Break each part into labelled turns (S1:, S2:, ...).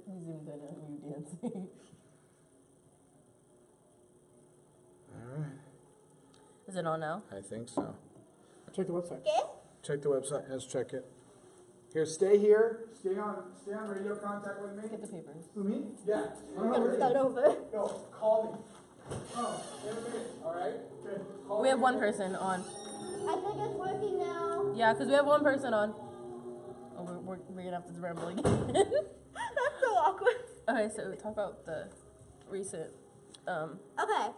S1: he zoomed in on you dancing.
S2: Alright.
S1: Is it on now?
S2: I think so.
S3: Check the website.
S4: Okay.
S2: Check the website. Let's check it. Here, stay here. Stay on radio contact with me.
S1: Get the papers.
S2: Who, me? Yeah.
S4: We're gonna start over.
S2: No, call me. Oh, in a minute. Alright? Good. Call
S1: We have
S2: me.
S1: one person on.
S4: I think it's working now.
S1: Yeah, because we have one person on. Oh, we're going to have to ramble again.
S4: That's so awkward.
S1: Okay, so talk about the recent.
S4: Okay.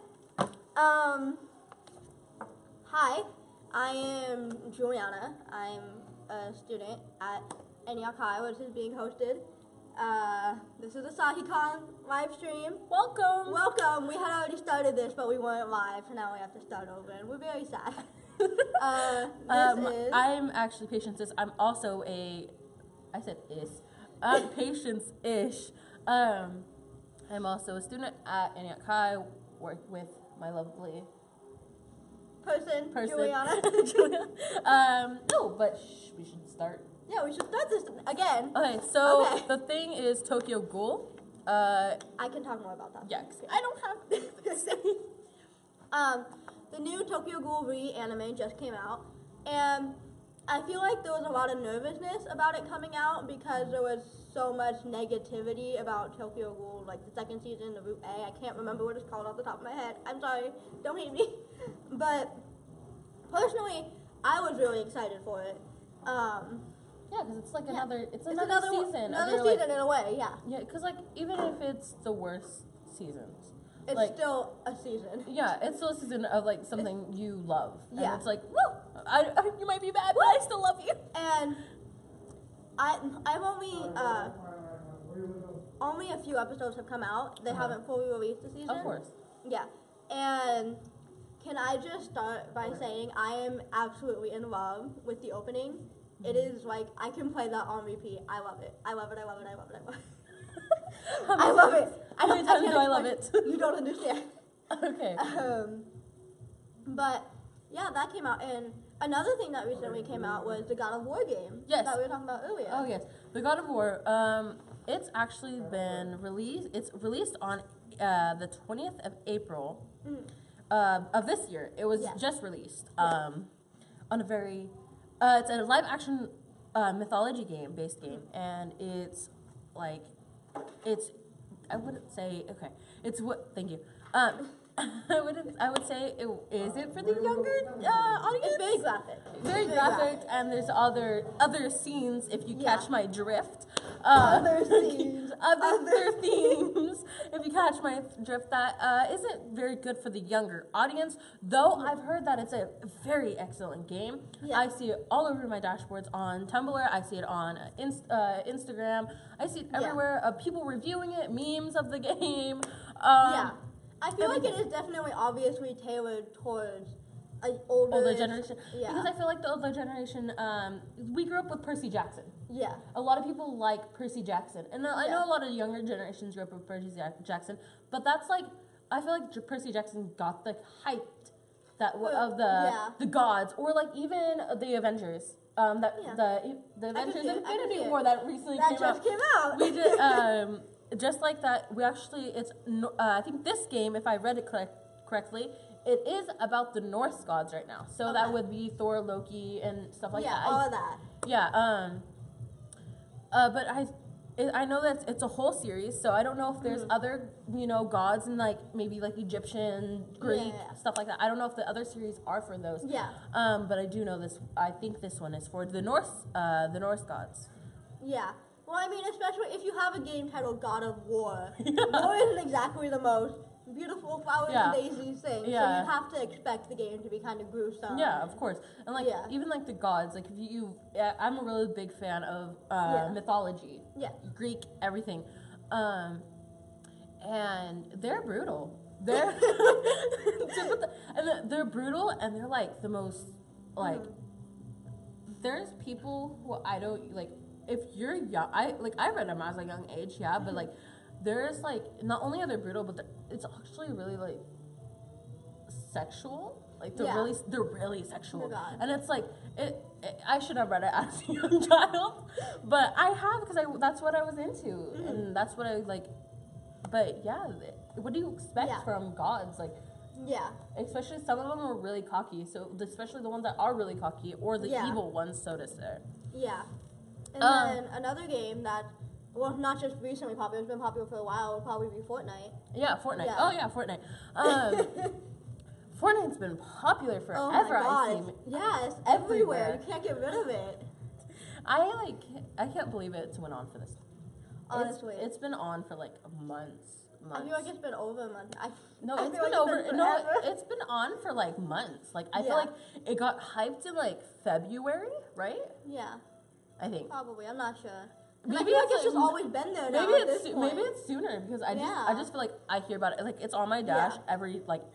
S4: Hi, I am Juliana. I'm a student at Antioch High, which is being hosted. This is a SahiCon live stream.
S1: Welcome!
S4: Welcome. We had already started this, but we weren't live, so now we have to start over, and we're very sad.
S1: I'm actually Patience-ish. I'm also I said is. I'm Patience-ish. I'm also a student at Antioch High, work with my lovely
S4: person.
S1: Juliana. No, but we should start.
S4: Yeah, we should start this again.
S1: Okay, so
S4: Okay.
S1: the thing is Tokyo Ghoul.
S4: I can talk more about that.
S1: Yeah, 'cause I don't have things to say.
S4: The new Tokyo Ghoul re-anime just came out, and I feel like there was a lot of nervousness about it coming out because there was so much negativity about Tokyo Ghoul, like the second season, the Route A. I can't remember what it's called off the top of my head. I'm sorry, don't hate me. But personally, I was really excited for it.
S1: Yeah, because it's like
S4: Yeah.
S1: another
S4: It's
S1: another season.
S4: Another
S1: of your,
S4: season in a way, yeah.
S1: Yeah, because like even if it's the worst seasons,
S4: It's
S1: like,
S4: still a season.
S1: yeah, it's still a season of like something you love.
S4: Yeah.
S1: And it's like, woo, you might be bad, but I still love you.
S4: And I've only a few episodes have come out. They haven't fully released the season.
S1: Of course.
S4: Yeah. And can I just start by saying I am absolutely in love with the opening. It is like I can play that on repeat. I love it. I love it. I love it. I love it. I love it. I love it.
S1: How many times do I love
S4: explain
S1: it?
S4: You don't understand.
S1: Okay.
S4: But yeah, that came out, and another thing that recently came out was the God of War game.
S1: Yes.
S4: That we were talking about earlier.
S1: Oh yes, the God of War. It's actually been released. It's released on the 20th of April of this year. It was
S4: Yes.
S1: just released on a very. It's a live action mythology based game, and it's like it's. I wouldn't say okay. It's what. Thank you. I would say is it for the younger audience?
S4: It's very graphic.
S1: Very graphic, and there's other scenes if you
S4: Yeah.
S1: catch my drift.
S4: Other scenes.
S1: Other themes, if you catch my drift, that isn't very good for the younger audience. Though I've heard that it's a very excellent game.
S4: Yeah.
S1: I see it all over my dashboards on Tumblr. I see it on Instagram. I see it
S4: Yeah.
S1: everywhere. People reviewing it, memes of the game.
S4: Yeah. I feel like it is definitely obviously tailored towards an older
S1: generation.
S4: Yeah.
S1: Because I feel like the older generation, we grew up with Percy Jackson.
S4: Yeah.
S1: A lot of people like Percy Jackson. And I know
S4: Yeah.
S1: a lot of younger generations grew up with Percy Jackson. But that's like, I feel like Percy Jackson got the hype of the gods. Or like even the Avengers.
S4: Yeah.
S1: The Avengers
S4: see it, I can
S1: Infinity
S4: see it.
S1: War that recently
S4: That
S1: came
S4: just
S1: out.
S4: came out.
S1: We did, just like that, we actually, I think this game, if I read it correctly, it is about the Norse gods right now. So that
S4: Okay.
S1: would be Thor, Loki, and stuff like
S4: Yeah,
S1: that.
S4: all of that.
S1: Yeah, but I know that it's a whole series, so I don't know if there's other, gods and like maybe like Egyptian, Greek,
S4: Yeah.
S1: stuff like that. I don't know if the other series are for those.
S4: Yeah.
S1: But I do know this. I think this one is for the Norse gods.
S4: Yeah. Well, I mean, especially if you have a game titled God of War. War isn't exactly the most beautiful flowers
S1: Yeah.
S4: and daisies thing. So
S1: Yeah.
S4: you have to expect the game to be kind of gruesome.
S1: Yeah, of course. And like
S4: Yeah.
S1: even like the gods, like if I'm a really big fan of mythology.
S4: Yeah.
S1: Greek, everything. And they're brutal. They're they're brutal, and they're like the most like there's people who I don't like if you're young. I read them as a young age, yeah, but like there's like not only are they brutal, but it's actually really like sexual. Like
S4: Yeah.
S1: they're really sexual,
S4: Oh my God.
S1: and it's like I should have read it as a young child, but I have because that's what I was into, and that's what I like. But yeah, what do you expect
S4: Yeah.
S1: from gods? Like,
S4: Yeah.
S1: especially some of them are really cocky. So especially the ones that are really cocky, or the
S4: Yeah.
S1: evil ones, so to say.
S4: Yeah. And
S1: Um,
S4: then another game that, well, not just recently popular, it's been popular for a while, would probably be Fortnite.
S1: Yeah, Fortnite.
S4: Yeah.
S1: Oh yeah, Fortnite. Fortnite's been popular forever.
S4: Oh my
S1: I
S4: gosh.
S1: see.
S4: Yes,
S1: everywhere.
S4: everywhere. You can't get rid of it.
S1: I can't believe it's went on for this.
S4: Honestly.
S1: It's been on for like months.
S4: I feel like it's been over a month.
S1: No,
S4: I
S1: it's
S4: feel
S1: been
S4: like
S1: over.
S4: it's been
S1: No,
S4: forever.
S1: it's been on for like months. Like I
S4: Yeah.
S1: feel like it got hyped in like February, right?
S4: Yeah,
S1: I think.
S4: probably. I'm not sure.
S1: Maybe
S4: I feel like
S1: it's
S4: it's just
S1: like-
S4: always been there now.
S1: Maybe
S4: at this point.
S1: maybe it's sooner because I
S4: Yeah.
S1: just feel like I hear about it. Like it's on my dash
S4: Yeah.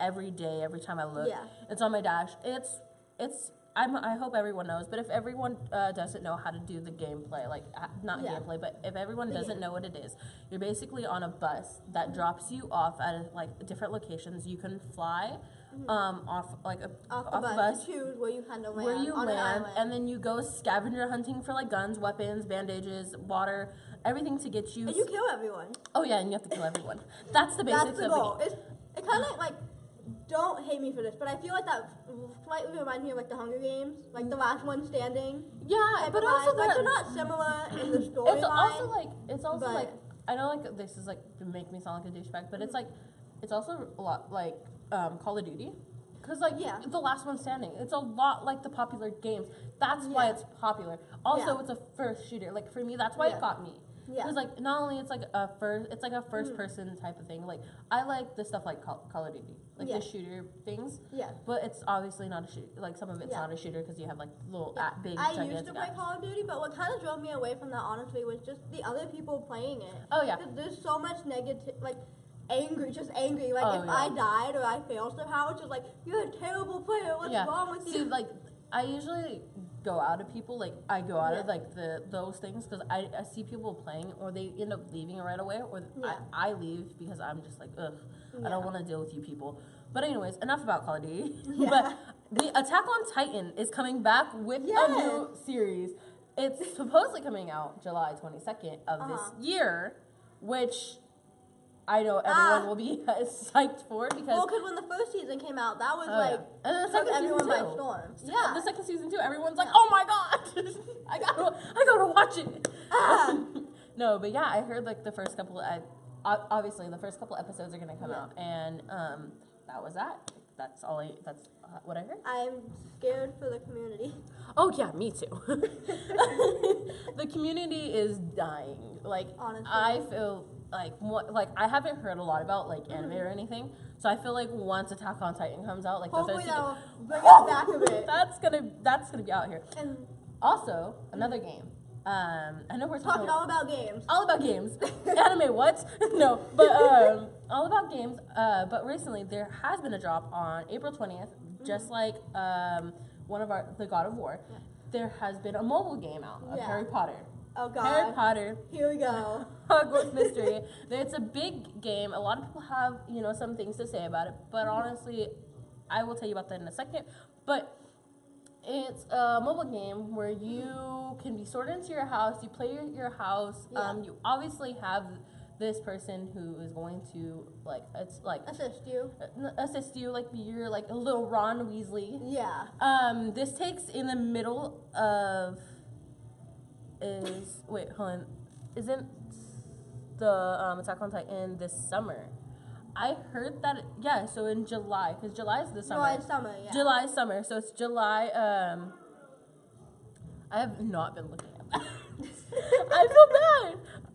S1: every day, every time I look.
S4: Yeah.
S1: It's on my dash. I hope everyone knows, but if everyone doesn't know how to do the gameplay, like not
S4: Yeah.
S1: gameplay, but if everyone
S4: The
S1: doesn't
S4: game.
S1: know what it is, you're basically on a bus that drops you off at like different locations. You can fly off like
S4: off the bus, to choose where you kind of land
S1: where you
S4: on an
S1: land,
S4: island.
S1: and then you go scavenger hunting for like guns, weapons, bandages, water, everything to get you.
S4: And you kill everyone.
S1: Oh yeah, and you have to kill everyone. That's the basics
S4: That's the
S1: of
S4: goal.
S1: the game.
S4: It kind of like, don't hate me for this, but I feel like that slightly reminds me of like the Hunger Games, like the last one standing.
S1: Yeah,
S4: type
S1: but
S4: of
S1: also
S4: vibe. Like
S1: that,
S4: they're not similar in the
S1: it's
S4: storyline.
S1: also
S4: but-
S1: like I know like this is like to make me sound like a douchebag, but it's like it's also a lot like Call of Duty. Because, like,
S4: Yeah.
S1: the last one standing, it's a lot like the popular games. That's why
S4: Yeah.
S1: it's popular. Also,
S4: Yeah.
S1: it's a first shooter. Like, for me, that's why
S4: Yeah.
S1: it got me.
S4: Yeah.
S1: Because, like, not only it's like a first person type of thing. Like, I like the stuff like Call of Duty. Like,
S4: Yeah.
S1: the shooter things.
S4: Yeah.
S1: But it's obviously not a shooter. Like, some of it's
S4: Yeah.
S1: not a shooter because you have, like, little,
S4: Yeah.
S1: big,
S4: I
S1: gigantic
S4: used to play
S1: apps.
S4: Call of Duty, but what kind of drove me away from that, honestly, was just the other people playing it.
S1: Oh, yeah.
S4: 'Cause there's so much negative, like, just angry. Like,
S1: Oh,
S4: if
S1: yeah.
S4: I died or I failed somehow, it's just like, you're a terrible player. What's wrong with
S1: See,
S4: you?
S1: like, I usually go out of people, like, I go out of,
S4: Yeah.
S1: like, those things, because I see people playing, or they end up leaving right away, or
S4: Yeah.
S1: I leave, because I'm just like, ugh, I
S4: Yeah.
S1: don't want to deal with you people. But anyways, enough about Call of Duty.
S4: Yeah.
S1: But the Attack on Titan is coming back with a new
S4: Yes.
S1: series. It's supposedly coming out July 22nd of this year, which I know everyone will be psyched for, because
S4: Well, because when the first season came out, that was
S1: Oh,
S4: like,
S1: yeah. And then the
S4: took
S1: second
S4: everyone
S1: season
S4: by
S1: too.
S4: storm.
S1: Yeah, the second season too. Everyone's like,
S4: Yeah.
S1: "Oh my god, I gotta watch it."
S4: Ah.
S1: No, but yeah, I heard like the first couple. Obviously, the first couple episodes are gonna come
S4: Yeah.
S1: out, and that was that. That's all. That's what I heard.
S4: I'm scared for the community.
S1: Oh yeah, me too. The community is dying. Like
S4: Honestly.
S1: I feel like I haven't heard a lot about like anime or anything. So I feel like once Attack on Titan comes out, like
S4: Hopefully
S1: the
S4: that'll
S1: third
S4: bring us back a bit.
S1: that's gonna be out here.
S4: And
S1: Also, another game. I know we're talking
S4: talking all about games.
S1: all about games. Anime, what? No, but all about games. But recently there has been a drop on April 20th, just like one of the God of War. There has been a mobile game out of
S4: Yeah.
S1: Harry Potter.
S4: Oh
S1: Harry
S4: god.
S1: Potter,
S4: Here we go.
S1: Hogwarts Mystery. It's a big game. A lot of people have, some things to say about it. But honestly, I will tell you about that in a second. But it's a mobile game where you can be sorted into your house. You play your house.
S4: Yeah.
S1: You obviously have this person who is going to assist you, like be your like a little Ron Weasley.
S4: Yeah.
S1: This takes in the middle of isn't the Attack on Titan this summer? I heard that so in July, because July is the summer.
S4: No, it's summer, yeah.
S1: July summer, so it's July. I have not been looking at that. I feel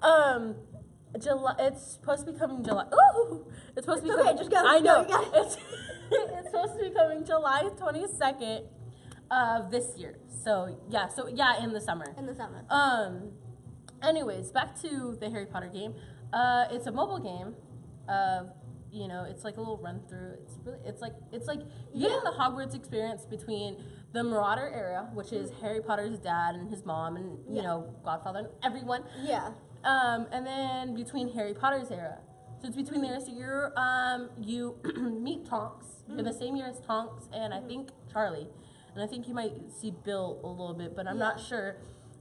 S1: bad. July. It's supposed to be coming July. Ooh, it's supposed to be.
S4: Okay,
S1: coming,
S4: just go.
S1: I know.
S4: Go, you got it.
S1: It's supposed to be coming July 22nd of this year. So in the summer.
S4: In the summer.
S1: Anyways, back to the Harry Potter game. It's a mobile game. It's like a little run through. It's like you getting the Hogwarts experience between the Marauder era, which is Harry Potter's dad and his mom, and Godfather and everyone.
S4: Yeah.
S1: And then between Harry Potter's era. So it's between there. So you meet Tonks. You're the same year as Tonks and I think Charlie, and I think you might see Bill a little bit, but I'm not sure.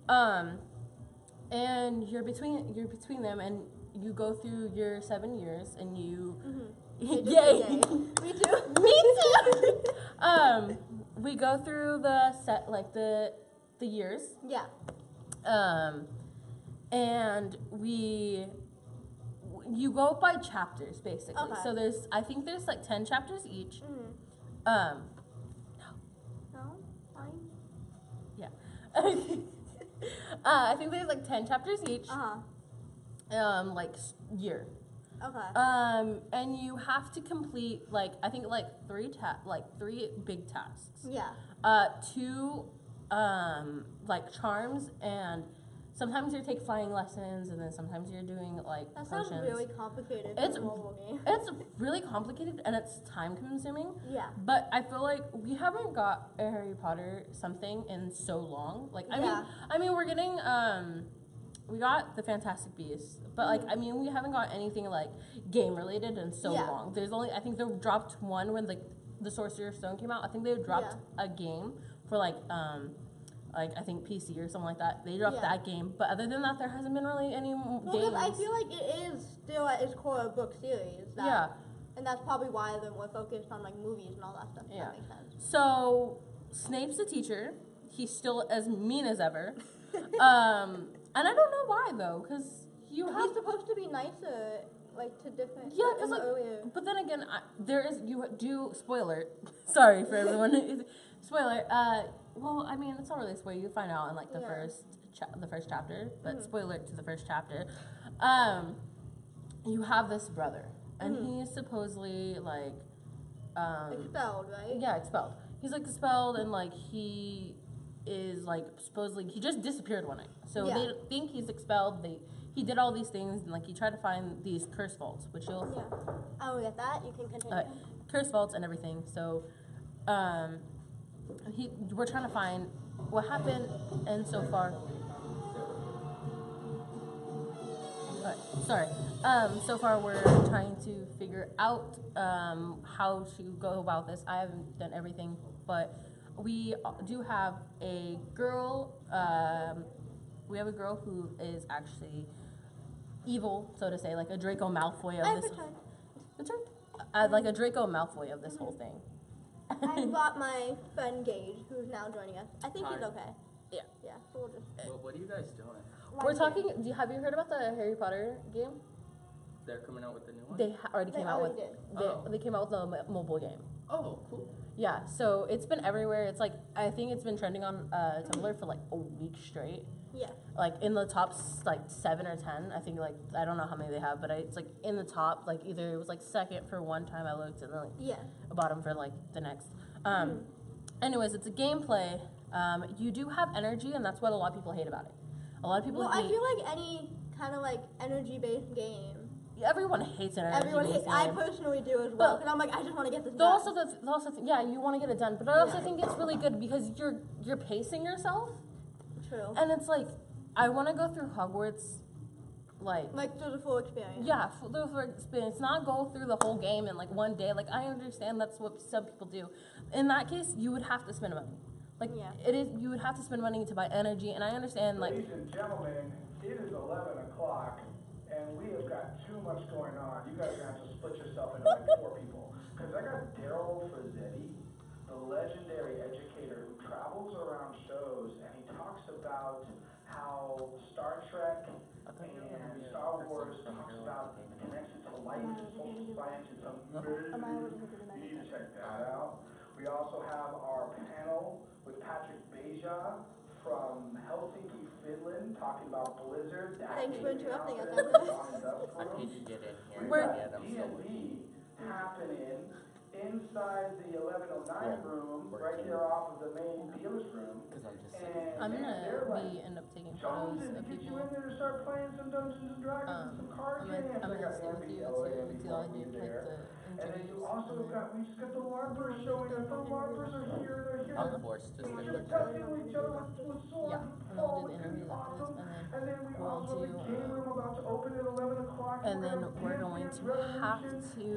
S1: And you're between them, and you go through your 7 years, and you. Yay!
S4: Me too.
S1: Me too. We go through the set like the years.
S4: Yeah.
S1: And you go by chapters basically.
S4: Okay.
S1: So I think there's like 10 chapters each.
S4: No. Fine.
S1: Yeah. I think there's like 10 chapters each. Like year.
S4: Okay.
S1: And you have to complete like I think like three big tasks.
S4: Yeah.
S1: 2 like charms, and sometimes you take flying lessons, and then sometimes you're doing like
S4: That
S1: potions.
S4: sounds really complicated.
S1: It's
S4: for a mobile game.
S1: It's really complicated and it's time consuming.
S4: Yeah.
S1: But I feel like we haven't got a Harry Potter something in so long. Like I mean we're getting we got the Fantastic Beasts, but like I mean we haven't got anything like game related in so long. There's only I think they dropped one when like the Sorcerer's Stone came out. I think they dropped a game for like I think PC or something like that. They dropped that game, but other than that, there hasn't been really any games.
S4: Because I feel like it is still at its core a book series. And that's probably why they're more focused on like movies and all that stuff. If that makes sense.
S1: So Snape's the teacher. He's still as mean as ever. And I don't know why though, because
S4: he's supposed to be nicer, like to different.
S1: Yeah, because like,
S4: earlier.
S1: but then again, spoiler. Sorry for everyone. Spoiler. Well, I mean, it's not really a spoiler. You find out in like the first chapter, but spoiler to the first chapter. You have this brother, and he's supposedly like
S4: expelled, right?
S1: Yeah, expelled. He's like expelled, and like he is like supposedly he just disappeared one night. So they think he's expelled. He did all these things, and like he tried to find these curse vaults, which you'll
S4: I'll get that. You can continue.
S1: Curse vaults and everything. So, we're trying to find what happened, and so far. Sorry. So far we're trying to figure out how to go about this. I haven't done everything, but we do have a girl. We have a girl who is actually evil, so to say, like a Draco Malfoy of this. Like a Draco Malfoy of this whole thing.
S4: I brought my friend Gage, who's now joining us. I think he's okay.
S1: Yeah.
S4: Yeah. So we'll just.
S3: Well, what are you guys doing?
S1: We're talking. Have you heard about the Harry Potter game?
S3: They're coming out with the new one?
S1: They already came out with.
S3: Oh.
S1: They came out with a mobile game.
S3: Oh, cool.
S1: Yeah, so it's been everywhere. It's like I think it's been trending on Tumblr for like a week straight.
S4: Yeah.
S1: Like in the top like 7 or 10. I think like I don't know how many they have, but it's like in the top. Like either it was like second for one time I looked, and then like bottom for like the next. Anyways, it's a gameplay. You do have energy, and that's what a lot of people hate about it. A lot of people.
S4: Well, I feel like any kind of like energy-based game.
S1: Everyone hates energy.
S4: Everyone hates. I personally do as well. And I'm like, I just want to get this done.
S1: Yeah, you want to get it done, but I also think it's really good because you're pacing yourself.
S4: True.
S1: And it's like, I want to go through Hogwarts, like
S4: through the full experience.
S1: Yeah, through the full experience, not go through the whole game in like one day. Like I understand that's what some people do. In that case, you would have to spend money. Like you would have to spend money to buy energy, and I understand like.
S2: Ladies and gentlemen, it is 11 o'clock. And we have got too much going on. You guys are going to have to split yourself into like 4 people. Because I got Daryl Frazzetti, the legendary educator who travels around shows, and he talks about how Star Trek and Star Wars talks about connection to life and social science. It's amazing. You need to check that out. We also have our panel with Patrick Beja from Helsinki, Finland, talking about Blizzard.
S4: Thanks for interrupting us.
S3: I need to get in here.
S1: We're
S2: D&D happening inside the 1109 room, right there off of the main dealer's room.
S1: I'm gonna end up taking photos of
S2: get you
S1: people.
S2: in there to start playing some Dungeons and Dragons and some card games.
S1: I'm gonna stay with you to do like the
S2: And then you
S1: interviews.
S2: also we just got the LARPers showing us. The LARPers are here. They're here.
S3: I'll force just
S2: We're
S3: to
S2: just testing with each other with swords.
S1: Yeah, and then we'll do the interviews after this,
S2: And then we
S1: we'll
S2: also have a
S1: do,
S2: game room about to open at 11 o'clock.
S1: and then we're going to have to,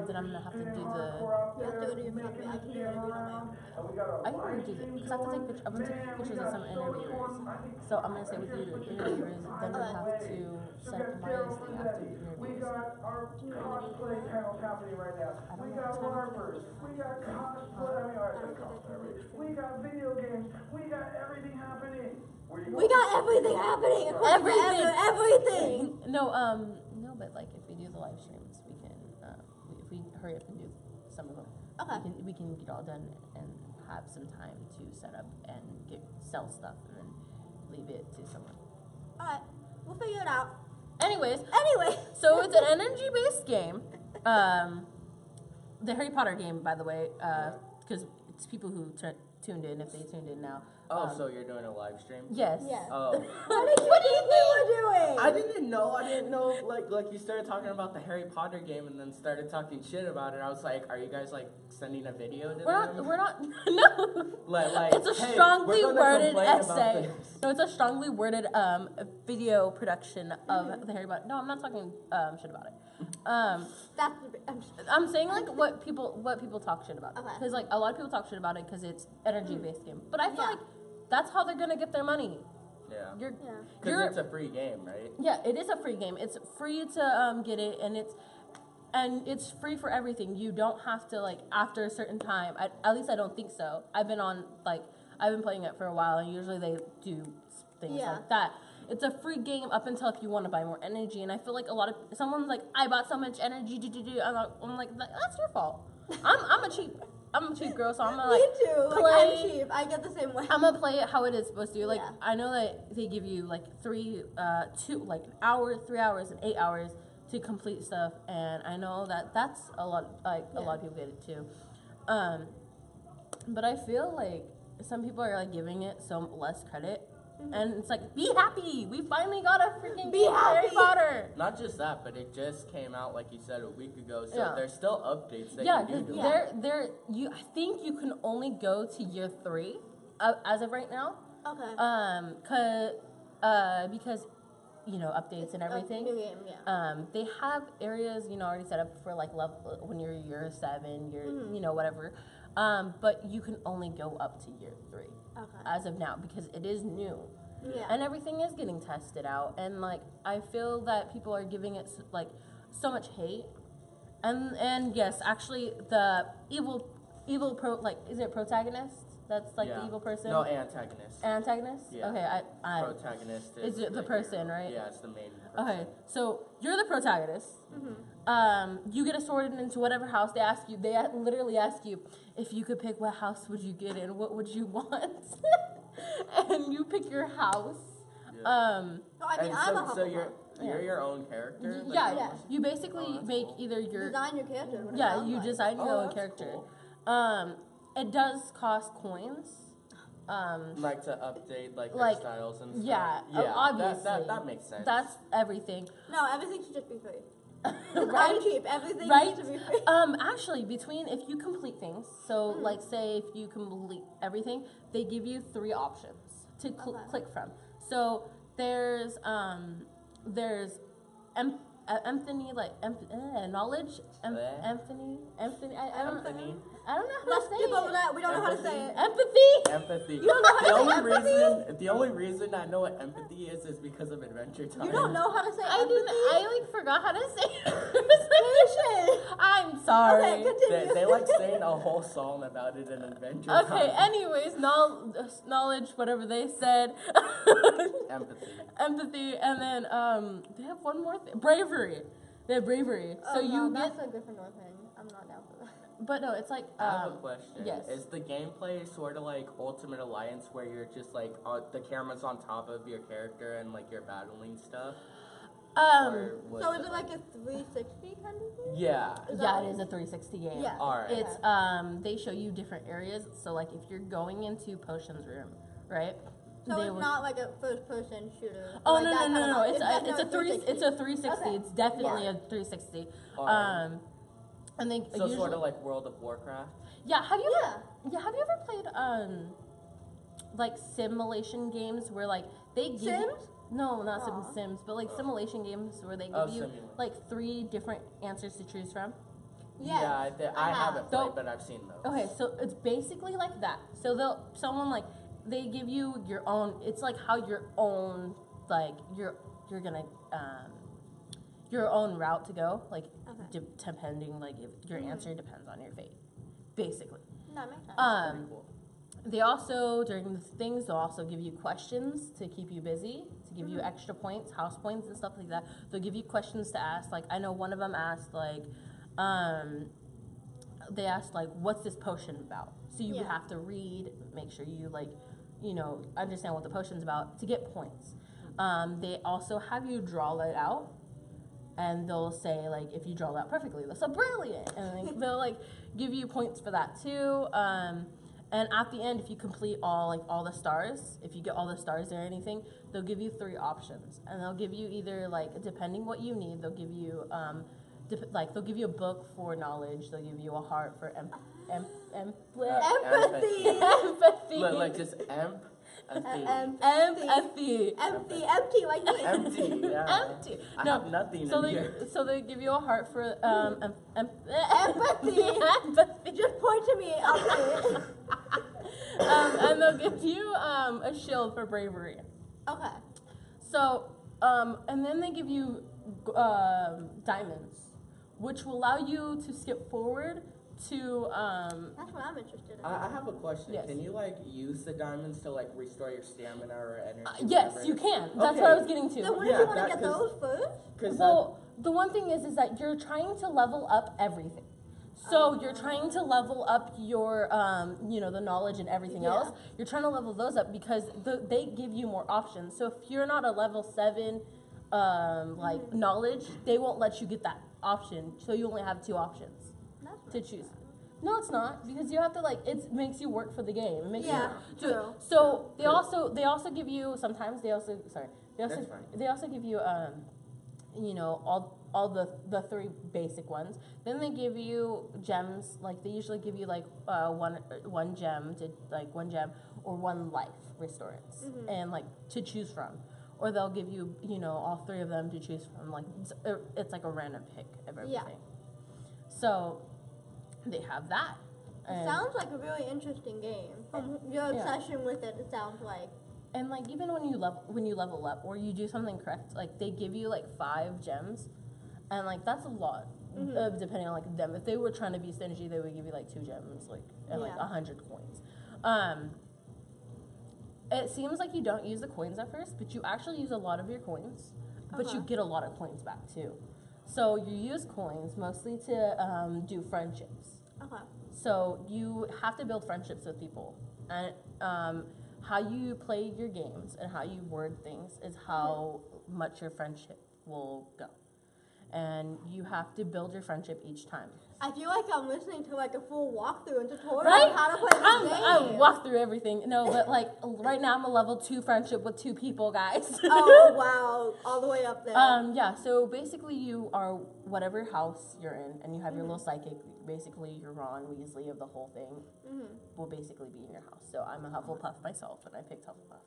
S1: then I'm gonna have to do the,
S4: You have to go to your company. I can do it.
S1: I can do the, because I have to take pictures, I'm gonna take pictures of some interviewers. So I'm gonna say with the interviewers, then we have to set up my thing after the
S2: We
S1: interviews.
S2: got our cosplay panels happening right now. We got LARPers. We got cosplay. I mean, all right, cosplay. We got video games. We got everything happening.
S4: We got everything happening.
S1: Everything.
S4: Everything.
S1: No, but like if we do the live streams, we can, if we hurry up and do some of them,
S4: Okay.
S1: we can get all done and have some time to set up and sell stuff and then leave it to someone.
S4: Alright, we'll figure it out.
S1: Anyways,
S4: Anyway.
S1: so it's an energy-based game. The Harry Potter game, by the way, because it's people who tuned in, if they tuned in now.
S3: Oh, so you're doing a live stream?
S1: Yes.
S4: Yes.
S3: Oh.
S4: What do you think we were doing?
S3: I didn't know, like you started talking about the Harry Potter game and then started talking shit about it. I was like, are you guys like sending a video to them?
S1: We're not, no.
S3: Like,
S1: It's a
S3: hey,
S1: strongly
S3: we're gonna
S1: worded
S3: complain about
S1: essay.
S3: this.
S1: No, it's a strongly worded video production of the Harry Potter. No, I'm not talking shit about it.
S4: That's
S1: I'm saying like what people talk shit about.
S4: Okay.
S1: Because like a lot of people talk shit about it because it's energy based game. But I feel
S4: Yeah.
S1: like that's how they're gonna get their money.
S3: Yeah.
S1: You're,
S4: Yeah.
S3: Because it's a free game, right?
S1: yeah, it is a free game. It's free to get it, and it's free for everything. You don't have to like after a certain time. At least I don't think so. I've been playing it for a while, and usually they do things
S4: Yeah.
S1: like that. It's a free game up until if you want to buy more energy, and I feel like someone's like, I bought so much energy. I'm like, that's your fault. I'm a cheap girl, so I'm gonna like
S4: Me too. Like,
S1: play.
S4: I'm cheap. I get the same way.
S1: I'm gonna play it how it is supposed to. Like
S4: Yeah.
S1: I know that they give you like 3 hours, 3 hours, and 8 hours to complete stuff, and I know that that's a lot. Like a lot of people get it too. But I feel like some people are like giving it so less credit, and it's like, be happy. We finally got a freaking
S4: Be
S1: game for Harry
S4: happy.
S1: Potter.
S3: Not just that, but it just came out, like you said, a week ago. So
S1: Yeah.
S3: there's still updates that
S1: Yeah,
S3: you do.
S1: because
S3: to it.
S1: I think you can only go to year 3 as of right now.
S4: Okay.
S1: Because updates and everything.
S4: New game, yeah.
S1: They have areas already set up for like level when you're year 7, whatever. But you can only go up to year 3
S4: Okay.
S1: as of now because it is new.
S4: Yeah.
S1: And everything is getting tested out, and like I feel that people are giving it like so much hate, and yes, actually the evil is it protagonist? That's like the
S3: Yeah.
S1: evil person.
S3: No, antagonist.
S1: Antagonist.
S3: Yeah.
S1: Okay, I
S3: Protagonist
S1: is it the
S3: like
S1: person,
S3: your-
S1: right?
S3: Yeah, it's the main person.
S1: Okay, so you're the protagonist. You get assorted into whatever house they ask you. They literally ask you if you could pick what house would you get in, what would you want, and you pick your house.
S3: Yeah.
S4: No, I mean,
S3: And
S4: I'm a
S3: so
S4: Hufflepuff.
S3: you're your own character. Like,
S1: Yeah,
S4: Yeah.
S1: you basically
S3: Oh, that's
S1: make
S3: cool.
S1: either your
S4: Design your character. what it
S1: yeah,
S4: sounds
S1: you
S4: like.
S1: design your
S3: Oh,
S1: own
S3: that's
S1: character.
S3: cool.
S1: It does cost coins.
S3: Like to update like
S1: Like,
S3: their styles and stuff.
S1: yeah,
S3: yeah.
S1: obviously.
S3: That makes sense.
S1: That's everything.
S4: No, everything should just be free.
S1: Right?
S4: I'm cheap. Everything
S1: Right?
S4: needs to be free.
S1: Actually, if you complete things, so like say if you complete everything, they give you 3 options to
S4: Okay.
S1: click from. So there's Anthony, like knowledge, Anthony. I don't
S3: Anthony.
S1: I don't know how
S4: Let's
S1: to say
S4: skip over
S1: it.
S4: that. We don't know how to say it.
S1: Empathy.
S3: Empathy.
S4: You don't know how to say
S3: The only reason I know what empathy is because of Adventure Time.
S4: You don't know how to say
S1: I
S4: empathy?
S1: didn't. I like forgot how to say it.
S4: Patient.
S1: I'm sorry.
S4: Okay, continue.
S3: They like saying a whole song about it in Adventure
S1: Okay,
S3: Time.
S1: anyways, knowledge, whatever they said.
S3: Empathy.
S1: Empathy, and then they have one more thing. Bravery. They have bravery. So you get,
S4: That's a Gryffindor thing. I'm not down for that.
S1: but no, it's like
S3: I have a question.
S1: yes.
S3: Is the gameplay sort of like Ultimate Alliance where you're just like the camera's on top of your character and like you're battling stuff? Or was
S4: So is it like a 360 kind of thing?
S3: Yeah.
S4: Is
S1: yeah,
S4: that
S1: it is a 360 game.
S4: Yeah.
S3: Alright.
S1: It's they show you different areas. So like if you're going into potions room, right?
S4: So
S1: they
S4: it's
S1: will-
S4: not like a first-person shooter.
S1: Oh
S4: like
S1: no
S4: that
S1: no
S4: kind
S1: no
S4: of
S1: no!
S4: vibe.
S1: It's a 360.
S4: Okay.
S1: It's definitely
S3: Yeah.
S1: a 360.
S3: Alright.
S1: And they
S3: So
S1: usually,
S3: sort of like World of Warcraft.
S1: yeah. Have you
S4: Yeah.
S1: have you ever played like simulation games where like they give you,
S4: Sims?
S1: no, not
S4: Aw.
S1: Sims, but like simulation games where they give
S3: Oh,
S1: you
S3: simulation.
S1: like 3 different answers to choose from?
S4: Yes,
S3: Yeah, I
S4: have.
S3: haven't played,
S1: So-
S3: but I've seen those.
S1: Okay, so it's basically like that. So someone like they give you your own. It's like how your own like you're gonna your own route to go. Like
S4: Okay.
S1: depending like if your answer depends on your fate, basically.
S4: That makes sense.
S3: Pretty cool.
S1: They also during the things they'll also give you questions to keep you busy, to give you extra points, house points and stuff like that. They'll give you questions to ask. Like I know one of them asked like. They asked like, "What's this potion about?" So you
S4: Yeah.
S1: have to read, make sure you like, understand what the potion's about to get points. They also have you draw it out, and they'll say like, if you draw that perfectly, that's a brilliant, and like, they'll like give you points for that too. And at the end, if you complete all the stars, if you get all the stars or anything, they'll give you 3 options, and they'll give you either like depending what you need, they'll give you they'll give you a book for knowledge. They'll give you a heart for
S4: Empathy.
S1: empathy.
S3: Like just empathy.
S1: Empathy.
S4: Empty like me.
S3: Empty. Yeah.
S1: Empty.
S3: I
S1: No.
S3: have nothing
S1: So
S3: in
S1: they
S3: here.
S1: so they give you a heart for
S4: Empathy.
S1: empathy.
S4: Just point to me. I'll say it.
S1: And they'll give you a shield for bravery.
S4: Okay.
S1: So and then they give you diamonds, which will allow you to skip forward to
S4: That's what I'm interested in.
S3: I have a question.
S1: Yes.
S3: Can you like use the diamonds to like restore your stamina or energy?
S1: yes,
S3: whatever?
S1: you can. That's
S3: Okay.
S1: what I was getting
S4: So
S1: to.
S4: wouldn't
S3: Yeah,
S4: you want to
S3: that-
S4: get
S3: 'cause-
S4: those first?
S3: Cause
S1: Well, the one thing is that you're trying to level up everything. So you're trying to level up your, the knowledge and everything
S4: Yeah.
S1: else. You're trying to level those up because they give you more options. So if you're not a level 7, knowledge, they won't let you get that option. So you only have 2 options
S4: That's
S1: to choose. No, it's not because you have to it makes you work for the game. It makes
S4: Yeah,
S1: you do it.
S4: true.
S1: So they also give you sometimes they also
S3: That's fine.
S1: they also give you all the 3 basic ones. Then they give you gems. Like they usually give you one gem to one gem or 1 life restorance and to choose from. Or they'll give you all 3 of them to choose from. It's like a random pick of everything.
S4: Yeah.
S1: So they have that.
S4: It sounds like a really interesting game. From your obsession with it, it sounds like.
S1: And even when you level up or you do something correct, they give you 5 gems, and that's a lot. Depending on them. If they were trying to be stingy, they would give you 2 gems, and 100 coins. It seems like you don't use the coins at first, but you actually use a lot of your coins, but you get a lot of coins back too. So you use coins mostly to do friendships.
S4: Okay.
S1: So you have to build friendships with people, and how you play your games and how you word things is how much your friendship will go. And you have to build your friendship each time.
S4: I feel like I'm listening to a full walkthrough and tutorial
S1: Right?
S4: on how to play this
S1: I
S4: game.
S1: walk through everything. No, but right now I'm a level 2 friendship with 2 people, guys.
S4: Oh wow, all the way up there.
S1: Yeah, so basically you are whatever house you're in, and you have your little psychic. Basically, your Ron Weasley of the whole thing will basically be in your house. So I'm a Hufflepuff myself, and I picked Hufflepuff.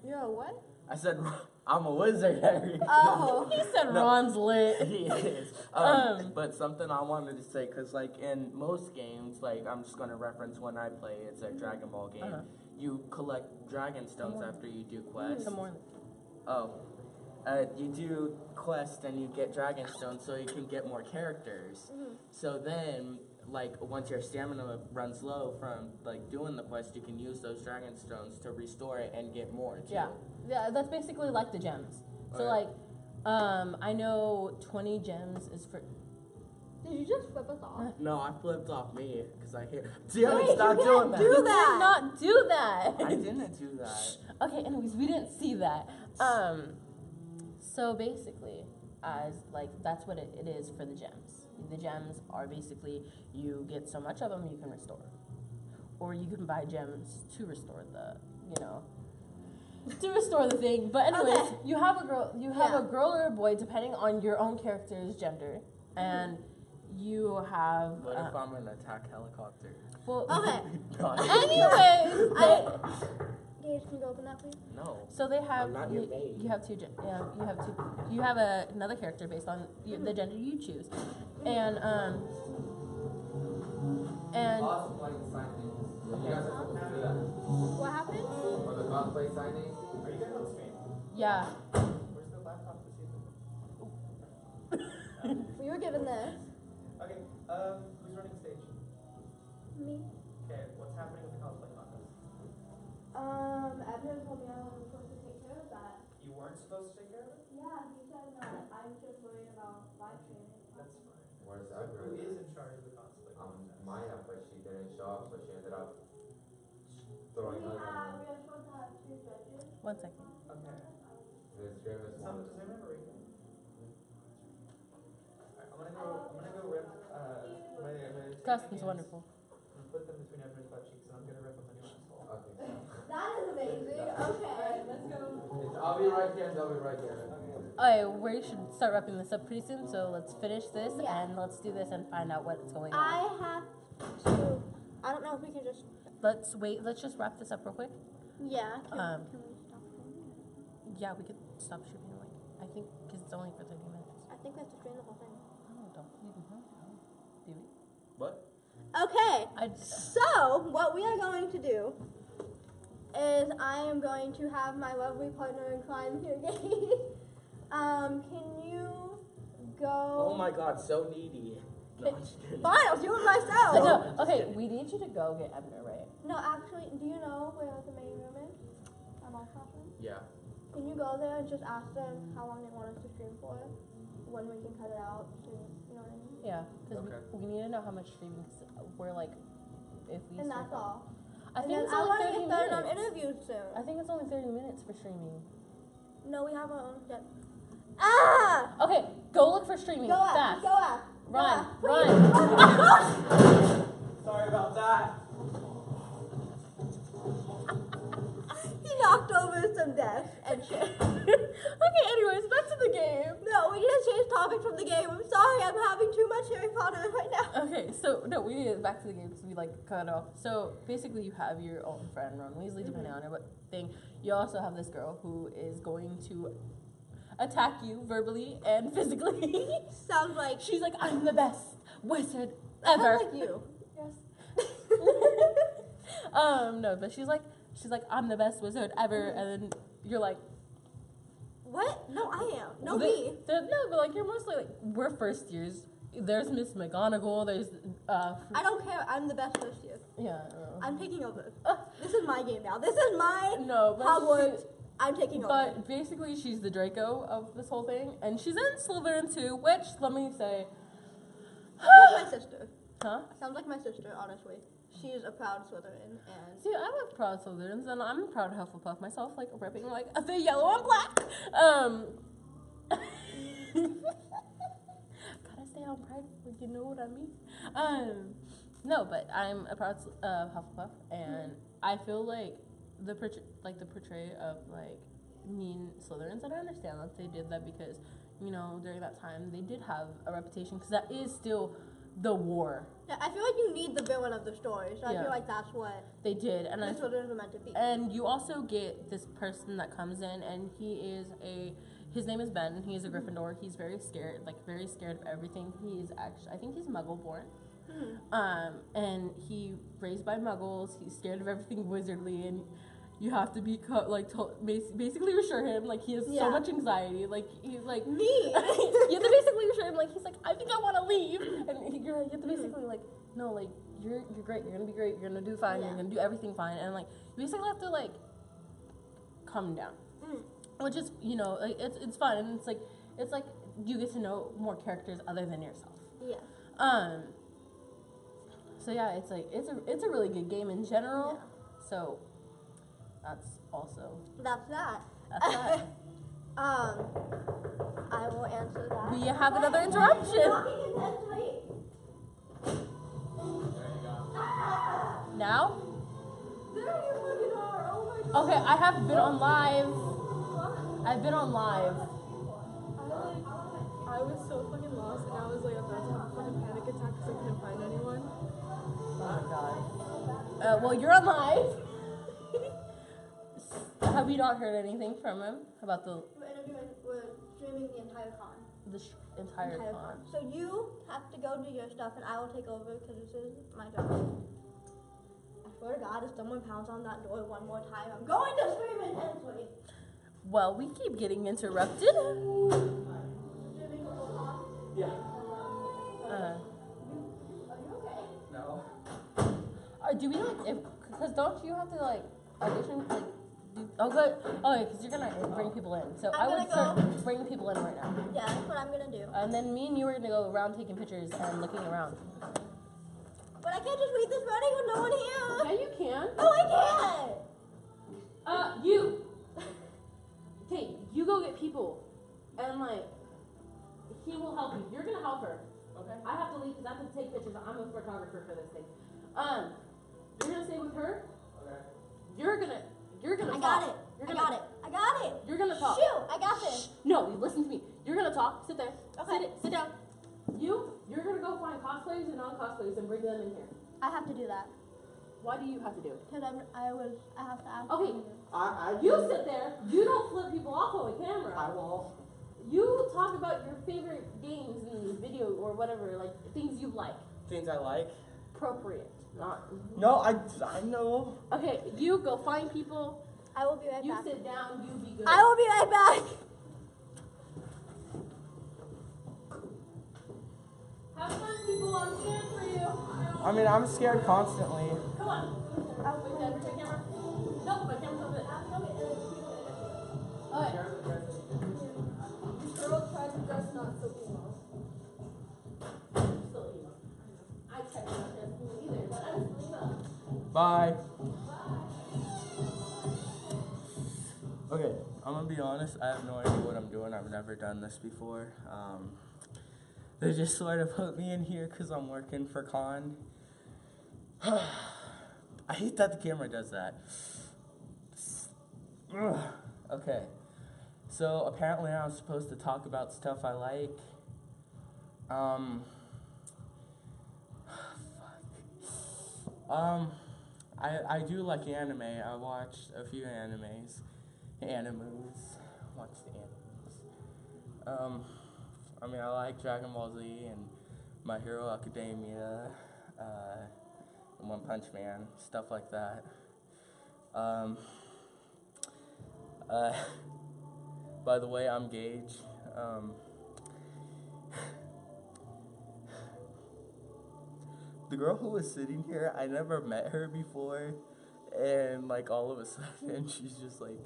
S4: You're a what?
S3: I said I'm a wizard.
S4: Oh.
S1: He said Ron's lit.
S3: He is. But something I wanted to say, because in most games, I'm just going to reference when I play, it's a Dragon Ball game. You collect dragon stones after you do quests.
S1: Good morning.
S3: Oh. You do quests and you get dragon stones so you can get more characters. So then, once your stamina runs low from doing the quest, you can use those dragon stones to restore it and get more too.
S1: Yeah, that's basically like the gems. So
S3: Okay.
S1: I know 20 gems is for.
S4: Did you just flip us off?
S3: No, I flipped off me because I hear. Damn
S4: Wait,
S3: it, stop
S4: you
S3: doing
S4: can't
S3: that.
S4: do
S1: You did
S4: that.
S1: not do that.
S3: I didn't do that.
S1: Okay, anyways, we didn't see that. So basically, that's what it is for the gems. The gems are basically you get so much of them you can restore, or you can buy gems to restore to restore the thing. But anyways,
S4: Okay.
S1: you have a girl or a boy depending on your own character's gender, and you have.
S3: What if I'm an attack helicopter?
S1: Well,
S4: Okay.
S1: anyways,
S4: Gage, can you go open that, please?
S3: No.
S1: so they have
S3: I'm not your babe.
S1: you have two. You have another character based on the gender you choose, and
S5: Also playing signings. You guys are supposed to do that.
S4: What happened?
S5: For the cosplay signing.
S2: Are you guys on stream?
S1: yeah.
S2: Where's the laptop to see
S4: We were given this.
S2: Okay, who's running stage?
S4: Me.
S2: Okay, what's happening with the cosplay contest?
S4: Edmund told me I wasn't supposed to take care of that.
S2: You weren't supposed to take care of it?
S4: Yeah, he said that I'm just worried about live streaming.
S2: That's fine.
S5: Where's
S2: So
S5: that
S2: who
S5: girl?
S2: is in charge of the cosplay contest?
S5: Maya, but she didn't show up, so she ended up throwing
S4: We
S5: us on
S4: are supposed to have 2 judges.
S1: 1 second.
S2: Okay.
S5: the stream this morning.
S2: Does anyone remember Rico? Alright, I'm gonna go rip, my
S1: Costume's wonderful.
S2: and put them between Edmund's butt cheeks, and I'm gonna rip up a new asshole.
S5: Okay.
S4: That is amazing. Okay. Let's go.
S5: I'll be right here, they'll be right here.
S1: Alright, we should start wrapping this up pretty soon. So let's finish this
S4: Yeah.
S1: and let's do this and find out what's going on.
S4: I have to. I don't know if we can just.
S1: Let's wait. Let's just wrap this up real quick.
S4: Yeah. Can we stop?
S1: Yeah, we could stop shooting. Like I think because it's only for 30 minutes.
S4: I think we have to stream the whole thing.
S1: Oh, don't you do we?
S3: What?
S4: Okay.
S1: I
S4: So, what we are going to do is I am going to have my lovely partner in crime here, Gage. Can you go?
S3: Oh my god, so needy. No, I'm just kidding.
S4: Fine, I'll do it myself.
S1: no. Okay, we need you to go get Ebner, right?
S4: No, actually, do you know where the main room is? Our mall classroom?
S3: Yeah.
S4: Can you go there and just ask them how long they want us to stream for? When we can cut it out, so you know what I mean?
S1: Yeah, because
S3: Okay.
S1: we need to know how much streaming. Cause we're like, if we.
S4: And
S1: stream-
S4: that's all.
S1: I
S4: And
S1: think
S4: then
S1: it's
S4: I
S1: only
S4: want to
S1: 30
S4: get started on
S1: minutes.
S4: interviews soon.
S1: I think it's only 30 minutes for streaming.
S4: No, we have our own. Yeah. Ah!
S1: Okay, go look for streaming.
S4: Go ask.
S1: fast.
S4: Go ask.
S1: Run,
S4: Go
S1: run.
S4: ask.
S2: Sorry about that.
S4: He knocked over some desks and shit.
S1: Okay, anyways, back to the game.
S4: No, we need to change topics from the game. I'm sorry, I'm having too much Harry Potter right now.
S1: Okay, so no, we need to get back to the game because we like cut it off. So basically, you have your own friend Ron Weasley, depending on what thing. You also have this girl who is going to attack you verbally and physically.
S4: Sounds like
S1: She's like, I'm the best wizard
S4: sounds
S1: ever.
S4: like you.
S1: Yes. No, but she's like, I'm the best wizard ever, and then you're like,
S4: What? No, I am. No,
S1: they-
S4: me.
S1: No, but like you're mostly like we're first years. There's Miss McGonagall. There's
S4: I don't care. I'm the best first year.
S1: yeah.
S4: I'm taking over. This is my game now. This is my
S1: No, but
S4: Hogwarts. I'm taking over.
S1: But basically, she's the Draco of this whole thing, and she's in Slytherin too. Which let me say,
S4: Sounds like my sister.
S1: huh?
S4: Sounds like my sister, honestly. She's a proud Slytherin, and
S1: See, I love proud Slytherins, and I'm a proud Hufflepuff myself, like ripping like the yellow and black. Gotta stay on pride, you know what I mean. No, but I'm a proud Hufflepuff, and I feel like the portray of like mean Slytherins, and I understand that they did that because during that time they did have a reputation because that is still the war.
S4: yeah, I feel like you need the villain of the story. So I
S1: Yeah.
S4: feel like that's what
S1: They did, and
S4: the
S1: I
S4: Slytherins are meant to be.
S1: And you also get this person that comes in, and his name is Ben, and he is a Gryffindor. He's very scared of everything. I think he's Muggle born. And he raised by Muggles. He's scared of everything wizardly, and you have to be basically reassure him, like he has
S4: Yeah.
S1: so much anxiety, like he's like
S4: Me.
S1: you have to basically reassure him, like he's like, I think I want to leave, and you have to basically like, no, like you're great, you're gonna be great, you're gonna do fine, you're
S4: Yeah.
S1: gonna do everything fine, and like you basically have to like calm down, which is like it's fun, and it's like you get to know more characters other than yourself.
S4: Yeah.
S1: So yeah, it's like it's a really good game in general. So that's also
S4: That's that.
S1: that's that.
S4: I will answer that.
S1: We have another interruption. Now? Okay, I have been on live. I've been on live.
S6: I was so fucking lost, and I was like about to have a fucking panic
S1: Well, you're on live. Have you not heard anything from him about the
S4: We're streaming the entire con.
S1: entire con?
S4: So you have to go do your stuff, and I will take over because this is my job. I swear to God, if someone pounds on that door one more time, I'm going to scream intensely.
S1: Well, we keep getting interrupted.
S3: Yeah.
S4: Are you okay?
S3: No.
S1: Do we because don't you have to like audition like? Oh good. Oh yeah, because you're gonna bring people in. So I would start bringing people in right now.
S4: Yeah, that's what I'm gonna do.
S1: And then me and you are gonna go around taking pictures and looking around.
S4: But I can't just read this writing with no one here.
S1: Yeah, you can.
S4: Oh, I can't.
S1: You. Okay, you go get people, and like, he will help you. You're gonna help her.
S3: Okay.
S1: I have to leave because I have to take pictures. I'm a photographer for this thing. You're gonna stay with her.
S3: Okay.
S1: You're gonna
S4: I
S1: talk.
S4: got it.
S1: You're
S4: I
S1: gonna,
S4: got it. I got it.
S1: You're gonna talk.
S4: Shoot, I got this.
S1: No, you listen to me. You're gonna talk. Sit there.
S4: Okay.
S1: Sit down. You're gonna go find cosplayers and non-cosplayers and bring them in here.
S4: I have to do that.
S1: Why do you have to do it?
S4: Because I have to ask.
S1: Okay.
S3: I
S1: You sit there. You don't flip people off on the camera.
S3: I won't.
S1: You talk about your favorite games and video or whatever, like things you like.
S3: Things I like.
S1: Appropriate. Not.
S3: No, I know.
S1: Okay, you go find people.
S4: I will be right
S1: You
S4: back.
S1: sit down. You be good.
S4: I will be right back.
S1: Have fun, people. I'm scared for you.
S3: I mean, I'm scared constantly.
S1: Come on. Wait, did I bring my camera? Nope, my camera's over there. Okay.
S4: Girl tried to dress not so emo.
S1: Still emo. I tried to not dress cool either, but I'm still emo.
S3: Bye. Okay, I'm gonna be honest, I have no idea what I'm doing. I've never done this before. They just sort of put me in here because I'm working for con. I hate that the camera does that. Ugh. Okay, so apparently I'm supposed to talk about stuff I like. I do like anime. I watched a few animes. Watch the animes. I mean, I like Dragon Ball Z and My Hero Academia, One Punch Man, stuff like that. By the way, I'm Gage. The girl who was sitting here, I never met her before, and like all of a sudden she's just like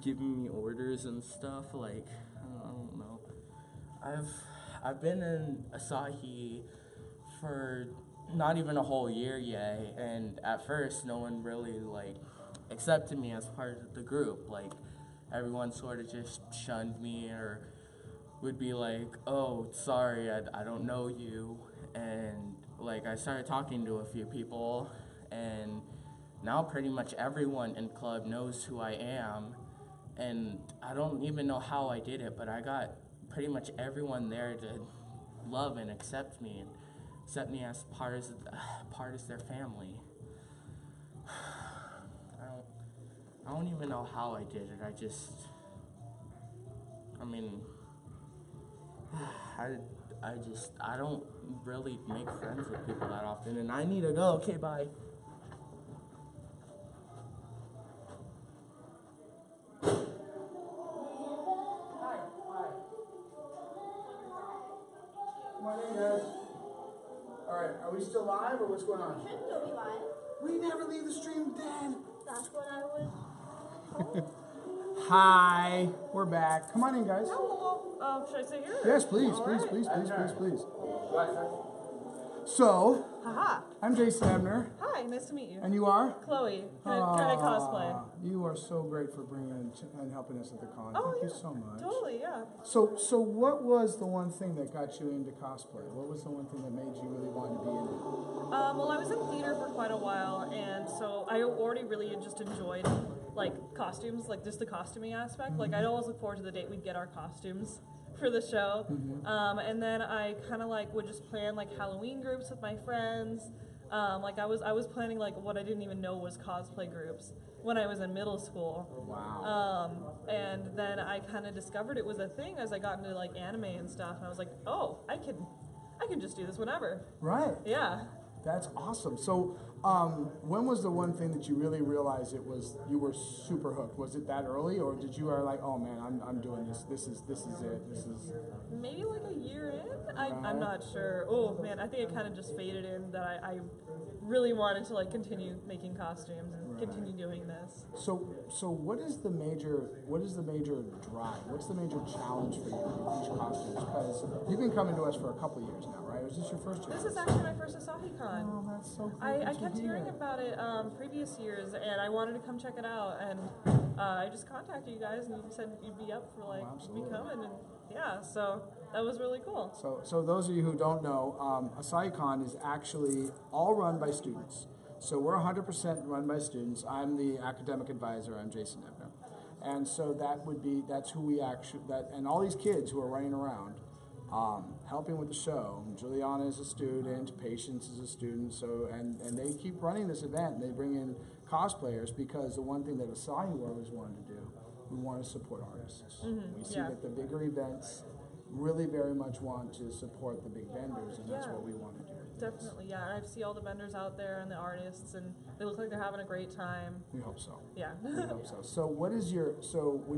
S3: giving me orders and stuff. Like I don't know. I've been in Asahi for not even a whole year yet, and at first no one really like accepted me as part of the group. Like everyone sort of just shunned me or would be like, "Oh, sorry, I don't know you," and like I started talking to a few people, and now pretty much everyone in club knows who I am, and I don't even know how I did it, but I got pretty much everyone there to love and accept me and accept me as part of their family. I don't even know how I did it. I don't really make friends with people that often, and I need to go. Okay, bye.
S6: Come on in, guys. Alright, are we still live or what's going on?
S4: Should still be live.
S6: We never leave the stream dead.
S4: That's what I was told.
S6: Hi, we're back. Come on in, guys.
S7: Should I sit here?
S6: Yes, please. So,
S7: Haha.
S6: I'm Jason Ebner,
S7: Hi, nice to meet you.
S6: and you are?
S7: Chloe, kind of cosplay.
S6: You are so great for bringing and helping us at the con.
S7: Oh,
S6: Thank
S7: yeah.
S6: you so much.
S7: Totally, yeah.
S6: So what was the one thing that got you into cosplay? What was the one thing that made you really want to be in it?
S7: Well, I was in theater for quite a while, and so I already really just enjoyed like costumes, like just the costuming aspect. Like I'd always look forward to the date we'd get our costumes for the show. And then I kind of like would just plan like Halloween groups with my friends. Like I was planning like what I didn't even know was cosplay groups when I was in middle school.
S6: Wow.
S7: And then I kind of discovered it was a thing as I got into like anime and stuff, and I was like, oh, I can just do this whenever.
S6: Right.
S7: Yeah.
S6: That's awesome. So, when was the one thing that you really realized you were super hooked? Was it that early, or did you are like, oh man, I'm doing this. This is it. This is
S7: Maybe like a year in. I'm not sure. Oh man, I think it kind of just faded in that I really wanted to like continue making costumes and continue doing this.
S6: So what is the major drive? What's the major challenge for you with these costumes? Because you've been coming to us for a couple of years now, right? Was this your first year?
S7: This is actually my first AsahiCon.
S6: Oh, that's so cool.
S7: I kept hearing about it previous years, and I wanted to come check it out, and I just contacted you guys, and you said you'd be up for like me coming, and yeah, so that was really cool.
S6: So those of you who don't know, AsahiCon is actually all run by students. So we're 100% run by students. I'm the academic advisor. I'm Jason Ebner, and so that's who we actually and all these kids who are running around. Helping with the show. Juliana is a student, Patience is a student, so and they keep running this event. They bring in cosplayers because the one thing that Asahi always wanted to do, we want to support artists. We see that the bigger events really very much want to support the big vendors, and that's what we want to do.
S7: Definitely, yeah. I see all the vendors out there and the artists, and they look like they're having a great time.
S6: We hope so.
S7: Yeah.
S6: We hope so. So when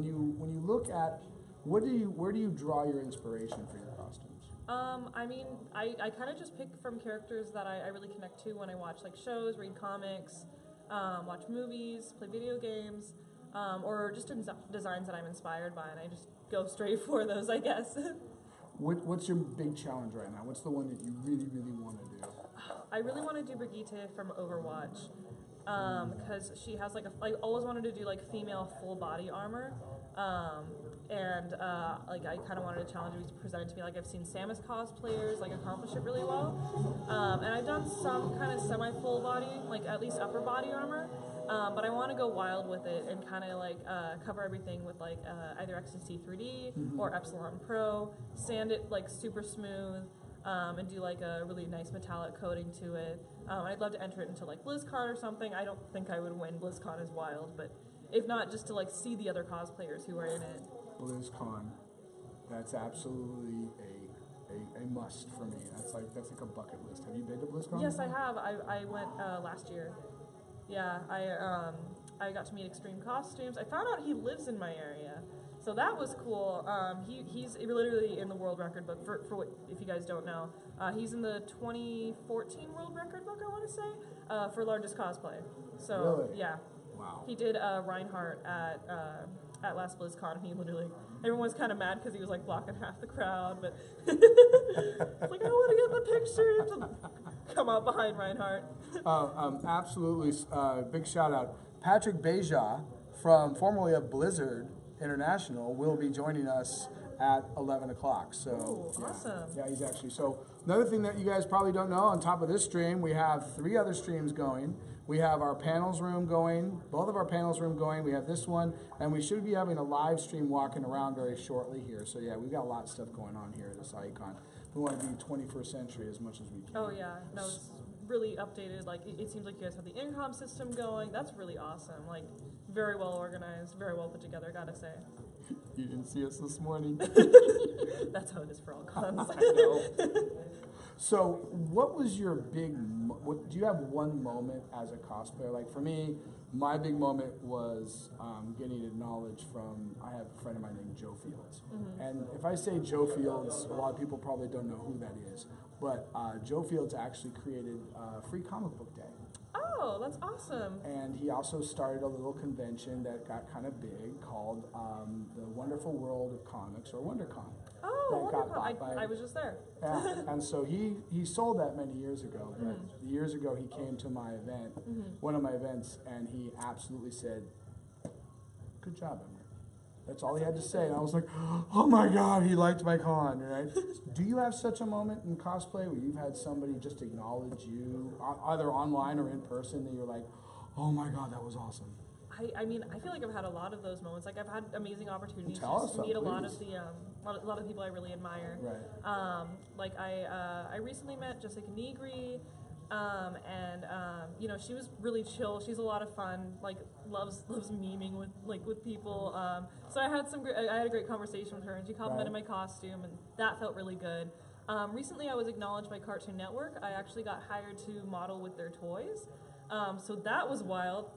S6: you look at where do you draw your inspiration for your costumes?
S7: I mean, I kind of just pick from characters that I really connect to when I watch like shows, read comics, watch movies, play video games, or just designs that I'm inspired by, and I just go straight for those, I guess.
S6: What's your big challenge right now? What's the one that you really, really want to do?
S7: I really want to do Brigitte from Overwatch, because she has I always wanted to do like female full body armor. Like I kind of wanted to challenge it to present it to me. Like I've seen Samus cosplayers like accomplish it really well, and I've done some kind of semi full body, like at least upper body armor. But I want to go wild with it and kind of like cover everything with like either XTC 3D or Epsilon Pro, sand it like super smooth, and do like a really nice metallic coating to it. I'd love to enter it into like BlizzCon or something. I don't think I would win. BlizzCon is wild, but if not, just to like see the other cosplayers who are in it.
S6: BlizzCon, that's absolutely a must for me. That's like a bucket list. Have you been to BlizzCon?
S7: Yes, I have. I went last year. Yeah, I got to meet Extreme Costumes. I found out he lives in my area, so that was cool. He's literally in the world record book for what, if you guys don't know, he's in the 2014 world record book, I want to say, for largest cosplay. So
S6: really?
S7: Yeah.
S6: Wow.
S7: He did Reinhardt at last BlizzCon. He literally, everyone was kind of mad because he was like blocking half the crowd, but it's like I want to get the picture. You have to come up behind Reinhardt.
S6: Absolutely. Big shout out. Patrick Beja, formerly of Blizzard International, will be joining us at 11 o'clock. So,
S7: ooh, awesome.
S6: Yeah, he's actually. So, another thing that you guys probably don't know, on top of this stream, we have 3 other streams going. We have our panels room going, both of our panels room going. We have this one, and we should be having a live stream walking around very shortly here. So, yeah, we've got a lot of stuff going on here at AsahiCon. We want to be 21st century as much as we can.
S7: Oh, yeah. No, it's really updated. Like, it seems like you guys have the incom system going. That's really awesome. Like, very well organized, very well put together, gotta say.
S6: You didn't see us this morning.
S7: That's how it is for all cons.
S6: I know. So, what was your big? Do you have one moment as a cosplayer? Like for me, my big moment was getting acknowledged from. I have a friend of mine named Joe Fields, and if I say Joe Fields, a lot of people probably don't know who that is. But Joe Fields actually created Free Comic Book Day.
S7: Oh, that's awesome.
S6: And he also started a little convention that got kind of big called the Wonderful World of Comics, or WonderCon.
S7: Oh,
S6: that got
S7: WonderCon.
S6: bought by,
S7: I was just there.
S6: Yeah, and so he sold that many years ago. But years ago, he came to my event, one of my events, and he absolutely said, "Good job, Emmer." That's all he had to say. And I was like, oh my God, he liked my con, right? Do you have such a moment in cosplay where you've had somebody just acknowledge you, either online or in person, that you're like, oh my God, that was awesome?
S7: I mean, I feel like I've had a lot of those moments. Like I've had amazing opportunities
S6: Tell us
S7: to meet
S6: some,
S7: a lot
S6: please.
S7: of the a lot of people I really admire.
S6: Right.
S7: Like I recently met Jessica Negri. You know, she was really chill. She's a lot of fun. Like loves memeing with people. So I had a great conversation with her, and she complimented my costume, and that felt really good. Recently, I was acknowledged by Cartoon Network. I actually got hired to model with their toys. So that was wild.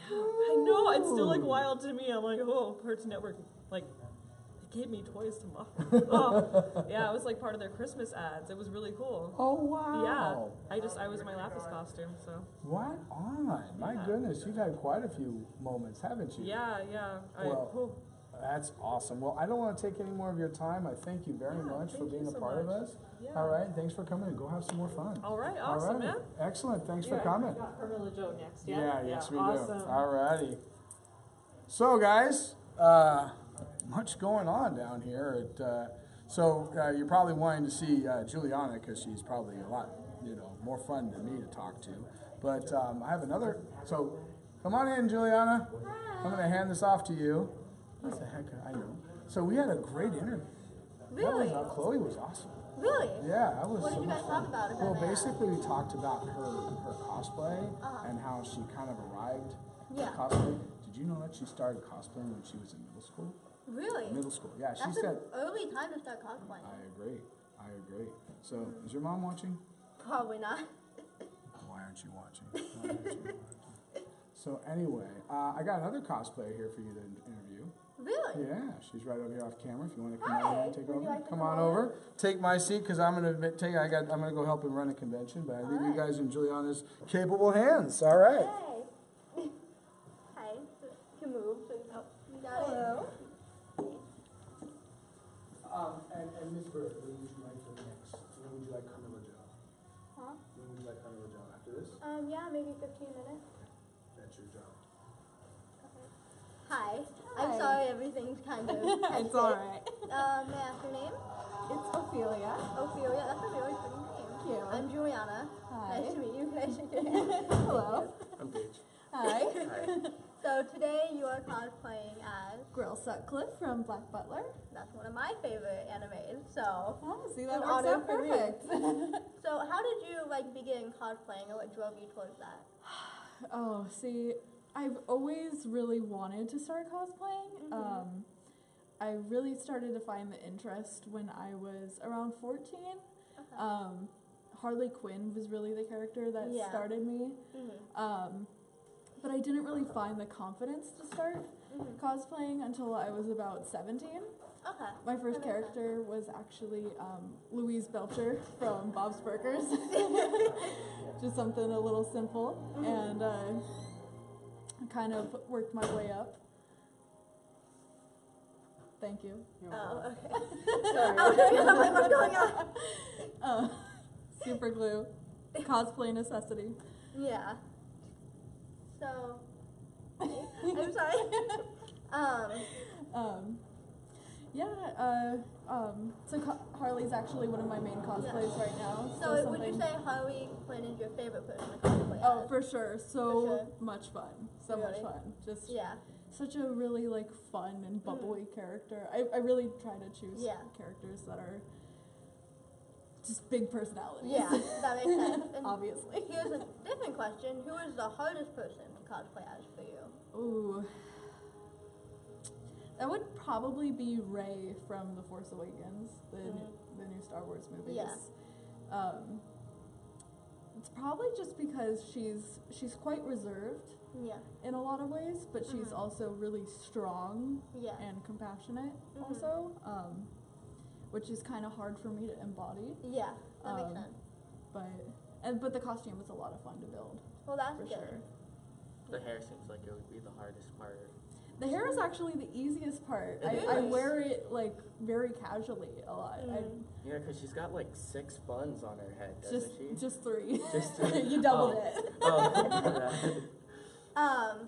S7: Yeah, I know. It's still like wild to me. I'm like, oh, Cartoon Network, like, they gave me toys to model. Yeah, it was like part of their Christmas ads. It was really cool.
S6: Oh, wow.
S7: Yeah, I was in my Lapis costume, so.
S6: Right on. My goodness, you've had quite a few moments, haven't you?
S7: Yeah.
S6: Well, that's awesome. Well, I don't want to take any more of your time. I thank you very much for being a part of us.
S7: Yeah.
S6: All right, thanks for coming, and go have some more fun.
S7: All right, awesome,
S6: All right.
S7: man.
S6: Excellent, thanks for coming.
S7: We got Carmilla Joe next,
S6: Yeah, yes we
S7: awesome.
S6: do. All righty. So guys, much going on down here. You're probably wanting to see Juliana because she's probably a lot, more fun than me to talk to. But I have another. So come on in, Juliana.
S4: Hi.
S6: I'm going to hand this off to you. What the heck? I know. So we had a great interview.
S4: Really?
S6: Chloe was awesome.
S4: Really?
S6: Yeah, that was.
S4: What did you guys talk about?
S6: Well, basically we talked about her cosplay
S4: Uh-huh.
S6: and how she kind of arrived
S4: Yeah.
S6: at cosplay. Did you know that she started cosplaying when she was in middle school?
S4: Really?
S6: Middle school, yeah. She
S4: That's
S6: said.
S4: an early time to start cosplaying.
S6: I agree. So, is your mom watching?
S4: Probably not.
S6: Why aren't you watching? So anyway, I got another cosplayer here for you to interview.
S4: Really?
S6: Yeah, she's right over here off camera. If you want to come
S4: Hi.
S6: over and take
S4: Would you
S6: over,
S4: like to
S6: come
S4: come
S6: on
S4: over?
S6: over. Take my seat because I'm gonna go help him run a convention. But I leave you guys in Juliana's capable hands. All right.
S4: Hey. Hi. You can move. So you got
S1: Hello.
S6: And Miss Bird, what would you like for the next? When would you like Carmilla Joe?
S4: Huh?
S6: When would you like Carmilla Joe? After this?
S4: Yeah, maybe 15 minutes.
S6: That's your job.
S4: Hi. I'm sorry everything's kind of hectic.
S1: It's alright.
S4: May I ask your name?
S1: It's Ophelia.
S4: Ophelia. That's a really pretty name.
S1: Thank you.
S4: I'm Juliana.
S1: Hi.
S4: Nice to meet you. Can I shake your hand?
S1: Hello.
S3: I'm Paige.
S1: Hi.
S4: So today you are cosplaying as,
S1: Grill Sutcliffe from Black Butler.
S4: that's one of my favorite animes, so.
S1: Oh, see, that
S4: An
S1: works
S4: honor
S1: out
S4: for me.
S1: perfect.
S4: So how did you begin cosplaying, or what drove you towards that?
S8: Oh, see, I've always really wanted to start cosplaying. I really started to find the interest when I was around 14.
S4: Okay.
S8: Harley Quinn was really the character that
S4: Yeah.
S8: started me. But I didn't really find the confidence to start cosplaying until I was about 17.
S4: Okay.
S8: My first
S4: That makes
S8: character was actually Louise Belcher from Bob's Burgers. Just something a little simple. And I kind of worked my way up. Thank you.
S4: Oh, okay. Sorry. I'm like, what's going on?
S8: Super glue. Cosplay necessity.
S4: Yeah. So, I'm sorry.
S8: Harley's actually one of my main cosplays right now.
S4: So would you say Harley Quinn is your favorite person to cosplay
S8: Oh,
S4: as?
S8: for sure.
S4: sure.
S8: Much fun. So much
S4: Really?
S8: fun. Just
S4: Yeah.
S8: such a really fun and bubbly character. I really try to choose
S4: Yeah.
S8: characters that are just big personalities.
S4: Yeah, that makes sense. And
S8: Obviously.
S4: here's a different question. Who is the hardest person to cosplay as for you?
S8: Ooh. That would probably be Rey from The Force Awakens, the new Star Wars movies.
S4: Yeah.
S8: It's probably just because she's quite reserved
S4: Yeah.
S8: in a lot of ways, but she's also really strong
S4: Yeah.
S8: and compassionate also, which is kind of hard for me to embody.
S4: Yeah, that makes sense.
S8: But the costume was a lot of fun to build.
S4: Well, that's
S8: for
S4: good.
S8: sure.
S3: The hair seems like it would be the hardest part.
S8: The hair is actually the easiest part.
S3: It
S8: I
S3: is.
S8: wear it very casually a lot.
S3: Yeah, because she's got 6 buns on her head, doesn't she?
S8: Just 3.
S3: Just 3.
S8: You doubled
S3: Oh.
S8: it.
S3: Oh,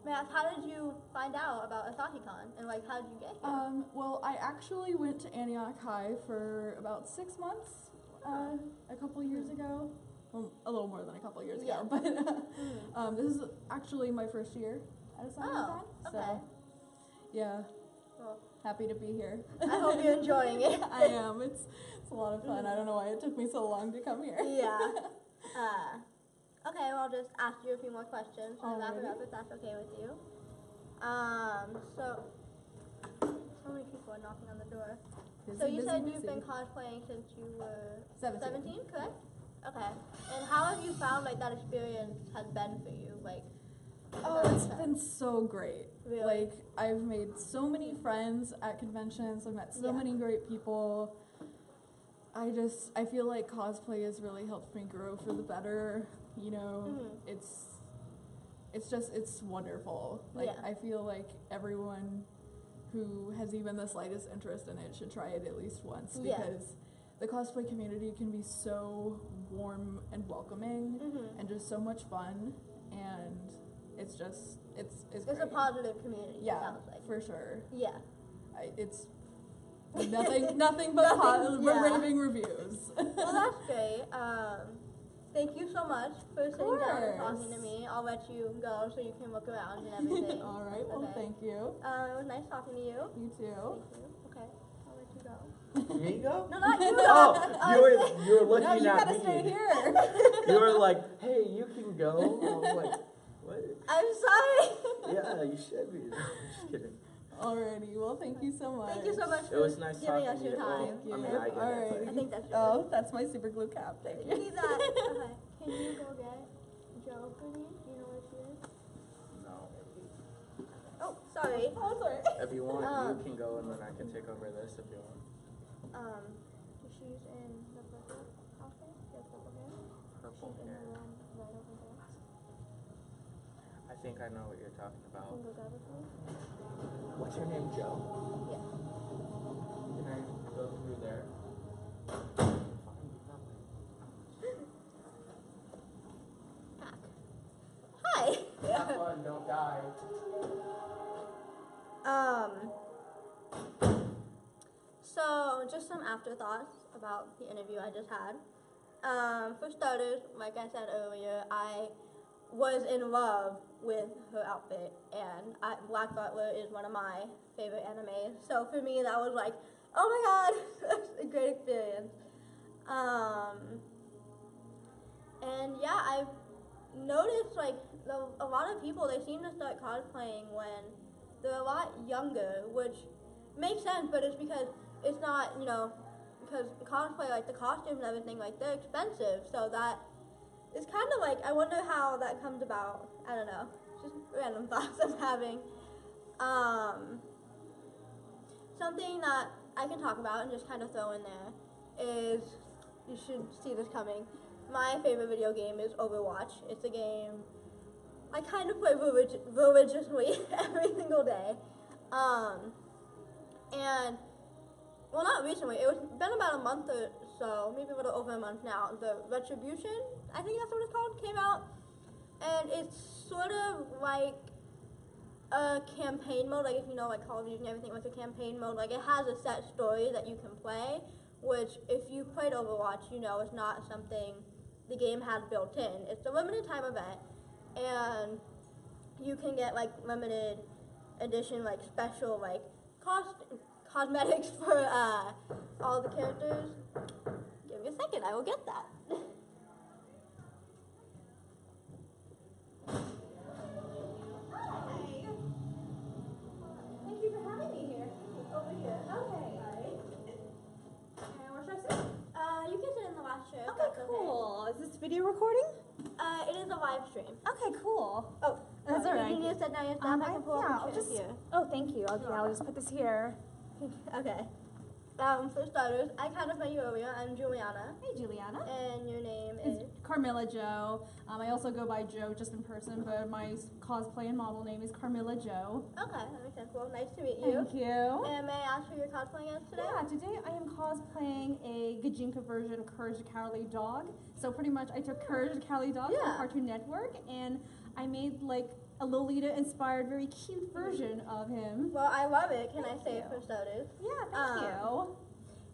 S4: Matt, how did you find out about AsahiCon and how did you get here?
S8: Well, I actually went to Antioch High for about 6 months a couple years ago. Well, a little more than a couple years ago, but this is actually my first year at AsahiCon.
S4: okay.
S8: So, yeah,
S4: Well,
S8: happy to be here.
S4: I hope you're enjoying it.
S8: I am. It's a lot of fun. I don't know why it took me so long to come here.
S4: Yeah. Okay, well, I'll just ask you a few more questions and wrap it up if that's okay with you. So many people are knocking on the door. So you said you've been cosplaying since you were 17, correct? Okay. And how have you found like that experience has been for you? Like,
S8: oh, it's been so great.
S4: Really?
S8: Like, I've made so many friends at conventions. I've met so many great people. I feel like cosplay has really helped me grow for the better. You know, it's wonderful. Like, I feel like everyone who has even the slightest interest in it should try it at least once, because the cosplay community can be so warm and welcoming and just so much fun, and it's great.
S4: a positive community.
S8: Yeah,
S4: it sounds like.
S8: for sure.
S4: Yeah.
S8: It's nothing but raving reviews.
S4: Well, that's great. Thank you so much for sitting down and talking to me. I'll let you go so you can look around and everything.
S8: All right. Well, thank you.
S4: It was nice talking to you.
S8: You too.
S4: Thank you. Okay, I'll let you go.
S3: Me go?
S4: No, not you.
S3: Oh, you were looking
S8: No, you
S3: at
S8: gotta
S3: me.
S8: stay here.
S3: You were like, hey, you can go. I was like, what?
S4: I'm sorry.
S3: Yeah, you should be. Just kidding.
S8: Alrighty. Well, thank you so much.
S4: Thank you so much
S3: It was nice
S4: for giving
S3: talking
S4: us
S3: to
S4: your
S3: you.
S4: time.
S3: I mean, I did
S8: All
S3: it,
S8: right.
S4: I think that's
S8: Oh, that's my super glue cap. Thank
S4: You
S8: you.
S4: need that. Okay. Can you go get Joe for me? Do you know where she is?
S3: No.
S4: Oh, sorry.
S8: Oh, sorry.
S3: If you want, you can go and then I can take over this if you want.
S4: She's in the purple outfit. The purple hair.
S3: Purple
S4: She's in
S3: hair.
S4: the one right over there.
S3: I think I know what you're talking about.
S4: Can you go grab it for me?
S3: What's her name, Joe?
S4: Yeah.
S3: Can I go through there?
S4: Back. Hi.
S3: Have fun, don't die.
S4: So just some afterthoughts about the interview I just had. For starters, like I said earlier, I was in love with her outfit, and Black Butler is one of my favorite animes. So for me, that was like, oh my god, that's a great experience. And yeah, I've noticed like a lot of people, they seem to start cosplaying when they're a lot younger, which makes sense, but it's because it's not, you know, because cosplay, like the costumes and everything, like they're expensive, so that is kind of like, I wonder how that comes about. I don't know, just random thoughts I'm having. Something that I can talk about and just kind of throw in there is, you should see this coming, my favorite video game is Overwatch. It's a game I kind of play religiously every single day. And, well, not recently, it's been about a month or so, maybe a little over a month now. The Retribution, I think that's what it's called, came out. And it's sort of like a campaign mode, like if you know like Call of Duty and everything with a campaign mode, like it has a set story that you can play, which if you played Overwatch, you know it's not something the game has built in. It's a limited time event, and you can get like limited edition, like special like cosmetics for all the characters. Give me a second, I will get that.
S9: Thank you for having me here.
S4: Over here.
S9: Okay. Alright. And where should I sit?
S4: You can sit in the last chair. if
S9: Okay,
S4: that's
S9: cool. Is this video recording?
S4: It is a live stream.
S9: Okay, cool.
S4: Oh,
S9: That's
S4: you
S9: alright.
S4: need to sit down yourself. I can pull
S9: yeah,
S4: up
S9: I'll
S4: the chair
S9: just.
S4: here.
S9: Oh, thank you. I'll just put this here.
S4: Okay. For starters, I kind of met you earlier. I'm Juliana,
S9: Hey, Juliana.
S4: and your name is.
S8: It's Carmilla Joe. I also go by Joe just in person, but my cosplay and model name is Carmilla Joe.
S4: Okay, that makes sense. Well, nice to meet you.
S8: Thank you.
S4: And may I ask who you're cosplaying as today?
S8: Yeah, today I am cosplaying a Gajinka version of Courage the Cowardly Dog. So pretty much I took Courage the Cowardly Dog
S4: Yeah.
S8: from Cartoon Network and I made like a Lolita-inspired, very cute version of him.
S4: Well, I love it. Can I
S8: Thank
S4: say
S8: you.
S4: it for starters?
S8: Yeah, thank you.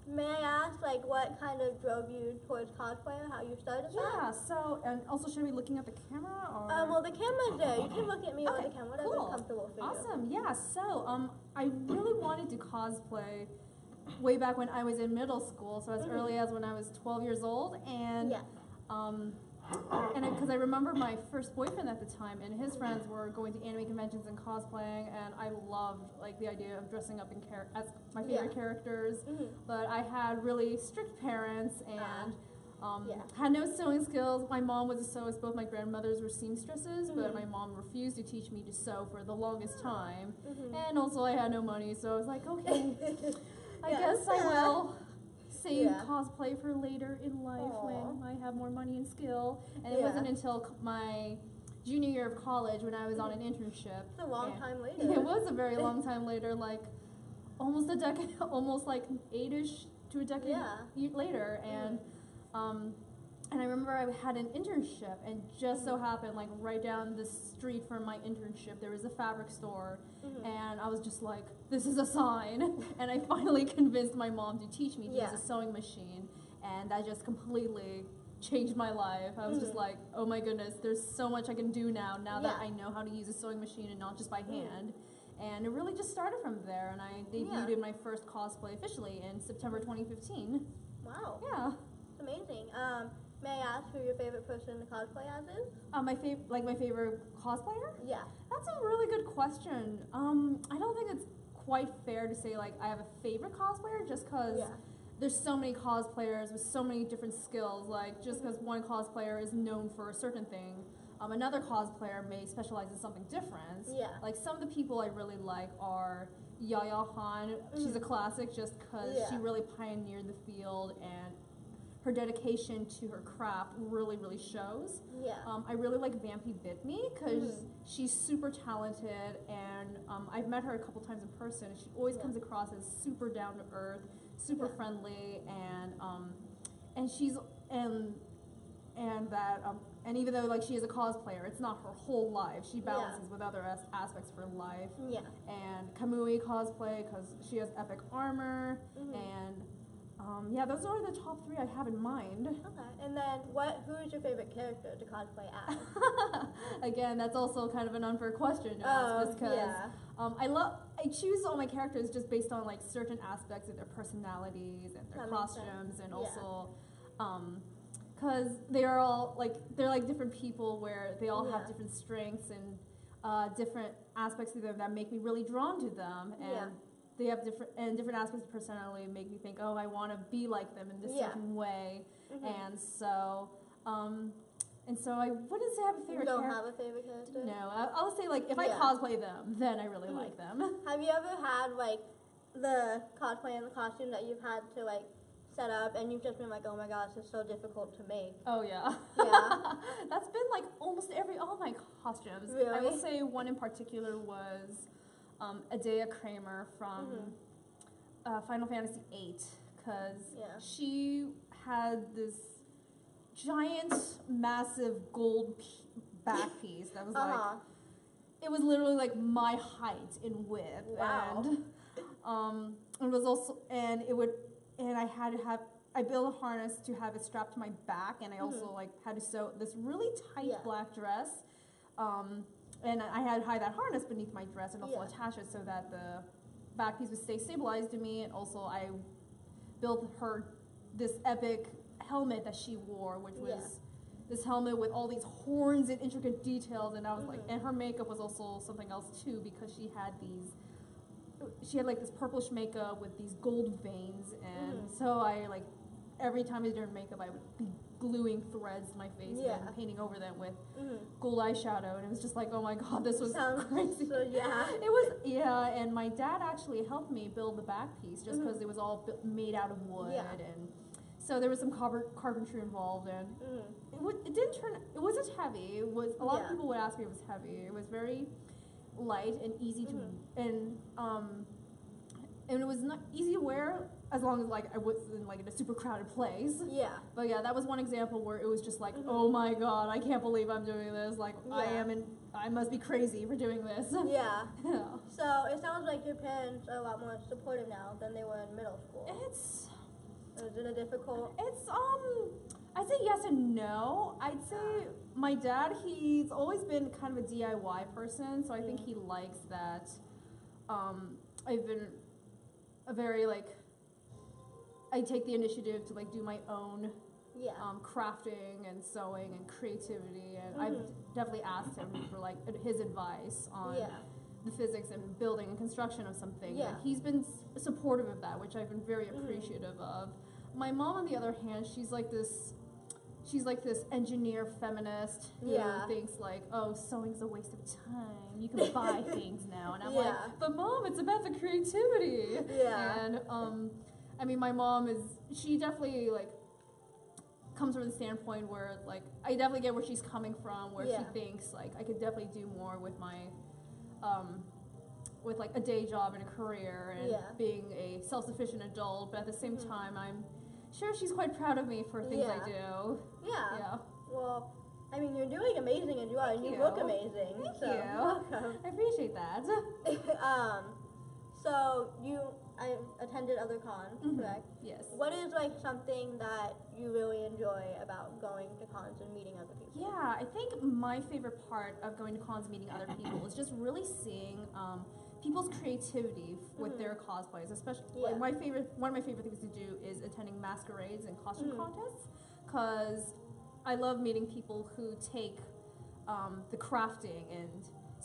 S4: May I ask, like, what kind of drove you towards cosplay, or how you started
S8: Yeah, so, and also should we be looking at the camera or?
S4: that? Well, the camera's there. You can look at me or
S8: Okay,
S4: the camera, whatever's
S8: cool.
S4: comfortable for you.
S8: Awesome, yeah, so, I really wanted to cosplay way back when I was in middle school, so as early as when I was 12 years old, and,
S4: Yeah.
S8: and because I remember my first boyfriend at the time, and his friends were going to anime conventions and cosplaying, and I loved like the idea of dressing up in as my favorite characters. But I had really strict parents and had no sewing skills. My mom was a sewist. Both my grandmothers were seamstresses, but my mom refused to teach me to sew for the longest time. And also I had no money, so I was like, okay, I guess I will save cosplay for later in life when I have more money and skill. And it wasn't until my junior year of college when I was on an internship.
S4: It's a long time later.
S8: It was a very long time later, like almost a decade, almost like 8-ish to a decade later. And I remember I had an internship, and just so happened, like right down the street from my internship, there was a fabric store, and I was just like, this is a sign. And I finally convinced my mom to teach me to use a sewing machine, and that just completely changed my life. I was just like, oh my goodness, there's so much I can do now that I know how to use a sewing machine and not just by hand. And it really just started from there, and I debuted in my first cosplay officially in September 2015.
S4: Wow.
S8: Yeah.
S4: It's amazing. May I ask who your favorite person to cosplay as is?
S8: My favorite cosplayer?
S4: Yeah.
S8: That's a really good question. I don't think it's quite fair to say like I have a favorite cosplayer just because there's so many cosplayers with so many different skills. Like just because one cosplayer is known for a certain thing, another cosplayer may specialize in something different.
S4: Yeah.
S8: Like some of the people I really like are Yaya Han. She's a classic just because she really pioneered the field, and her dedication to her craft really, really shows.
S4: Yeah.
S8: I really like Vampy Bit Me because she's super talented, and I've met her a couple times in person. She always comes across as super down to earth, super friendly, and she's and even though like she is a cosplayer, it's not her whole life. She balances with other aspects of her life.
S4: Yeah.
S8: And Kamui cosplay because she has epic armor, and those are the top 3 I have in mind.
S4: Okay, and then who is your favorite character to cosplay as?
S8: Again, that's also kind of an unfair question to ask, just because I choose all my characters just based on like certain aspects of their personalities and their costumes, and also because they're like different people where they all have different strengths and different aspects of them that make me really drawn to them, and they have different aspects of personality make me think, oh, I want to be like them in this certain way, and so I wouldn't say I have a favorite character.
S4: You don't have a favorite character?
S8: No, I'll say like if I cosplay them, then I really like them.
S4: Have you ever had like the cosplay and the costume that you've had to like set up, and you've just been like, oh my gosh, it's so difficult to make?
S8: Oh yeah.
S4: Yeah.
S8: That's been like almost all my costumes.
S4: Really?
S8: I will say one in particular was Adea Kramer from Final Fantasy VIII, because she had this giant, massive gold back piece that was like, it was literally like my height in width.
S4: Wow.
S8: And it was also, and I built a harness to have it strapped to my back, and I also like had to sew this really tight black dress. And I had to hide that harness beneath my dress and also attach it so that the back piece would stay stabilized to me. And also I built her this epic helmet that she wore, which was this helmet with all these horns and intricate details. And I was like, and her makeup was also something else too, because she had like this purplish makeup with these gold veins. And so I like, every time I did her makeup, I would be gluing threads to my face and painting over them with gold eyeshadow, and it was just like, oh my god, this was crazy.
S4: So,
S8: it was, and my dad actually helped me build the back piece just because it was all made out of wood, and so there was some carpentry involved, and it wasn't heavy. It was, a lot of people would ask me if it was heavy. It was very light and easy to, and it was not easy to wear, as long as like I wasn't like in a super crowded place. Yeah. But yeah, that was one example where it was just like, oh my god, I can't believe I'm doing this. Like I must be crazy for doing this.
S4: Yeah. So it sounds like your parents are a lot more supportive now than they were in middle school.
S8: Is
S4: it a difficult?
S8: It's I'd say yes and no. I'd say my dad, he's always been kind of a DIY person, so I think he likes that. I've been a very like, I take the initiative to like do my own
S4: Yeah.
S8: crafting and sewing and creativity, and I've definitely asked him for like his advice on the physics and building and construction of something.
S4: Yeah.
S8: And he's been supportive of that, which I've been very appreciative of. My mom, on the other hand, she's like this engineer feminist who thinks like, oh, sewing's a waste of time. You can buy things now. And I'm like, but Mom, it's about the creativity.
S4: Yeah.
S8: And I mean, my mom she definitely like comes from the standpoint where like I definitely get where she's coming from, where she thinks like I could definitely do more with my with like a day job and a career and being a self-sufficient adult, but at the same time I'm sure she's quite proud of me for things I do.
S4: Yeah. Well, I mean, you're doing amazing as well, and you look amazing.
S8: Thank you.
S4: Welcome.
S8: I appreciate that.
S4: So I attended other cons, correct?
S8: Yes.
S4: What is like something that you really enjoy about going to cons and meeting other people?
S8: Yeah, I think my favorite part of going to cons and meeting other people is just really seeing people's creativity with their cosplays. Especially like one of my favorite things to do is attending masquerades and costume contests, because I love meeting people who take the crafting and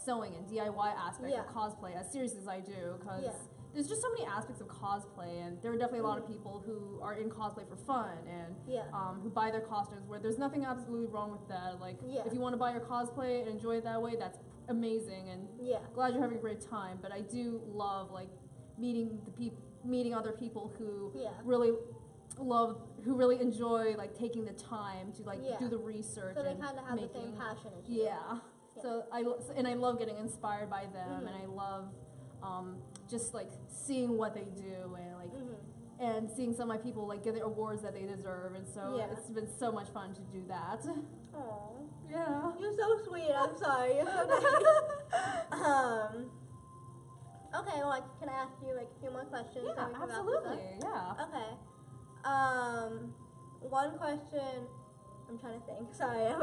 S8: sewing and DIY aspect of cosplay as serious as I do, because there's just so many aspects of cosplay, and there are definitely a lot of people who are in cosplay for fun and who buy their costumes, where there's nothing absolutely wrong with that. Like if you want to buy your cosplay and enjoy it that way, that's amazing, and glad you're having a great time. But I do love like meeting other people who really enjoy like taking the time to like do the research.
S4: So they
S8: and
S4: kind of have the same passion as you.
S8: So I love getting inspired by them, and I love just like seeing what they do, and like and seeing some of my people like get the awards that they deserve, and so it's been so much fun to do that.
S4: Aww.
S8: Yeah.
S4: You're so sweet. I'm sorry. You're so nice. Okay. Well, can I ask you like a few more questions?
S8: Yeah, absolutely. Yeah.
S4: Okay. One question I'm trying to think. Sorry,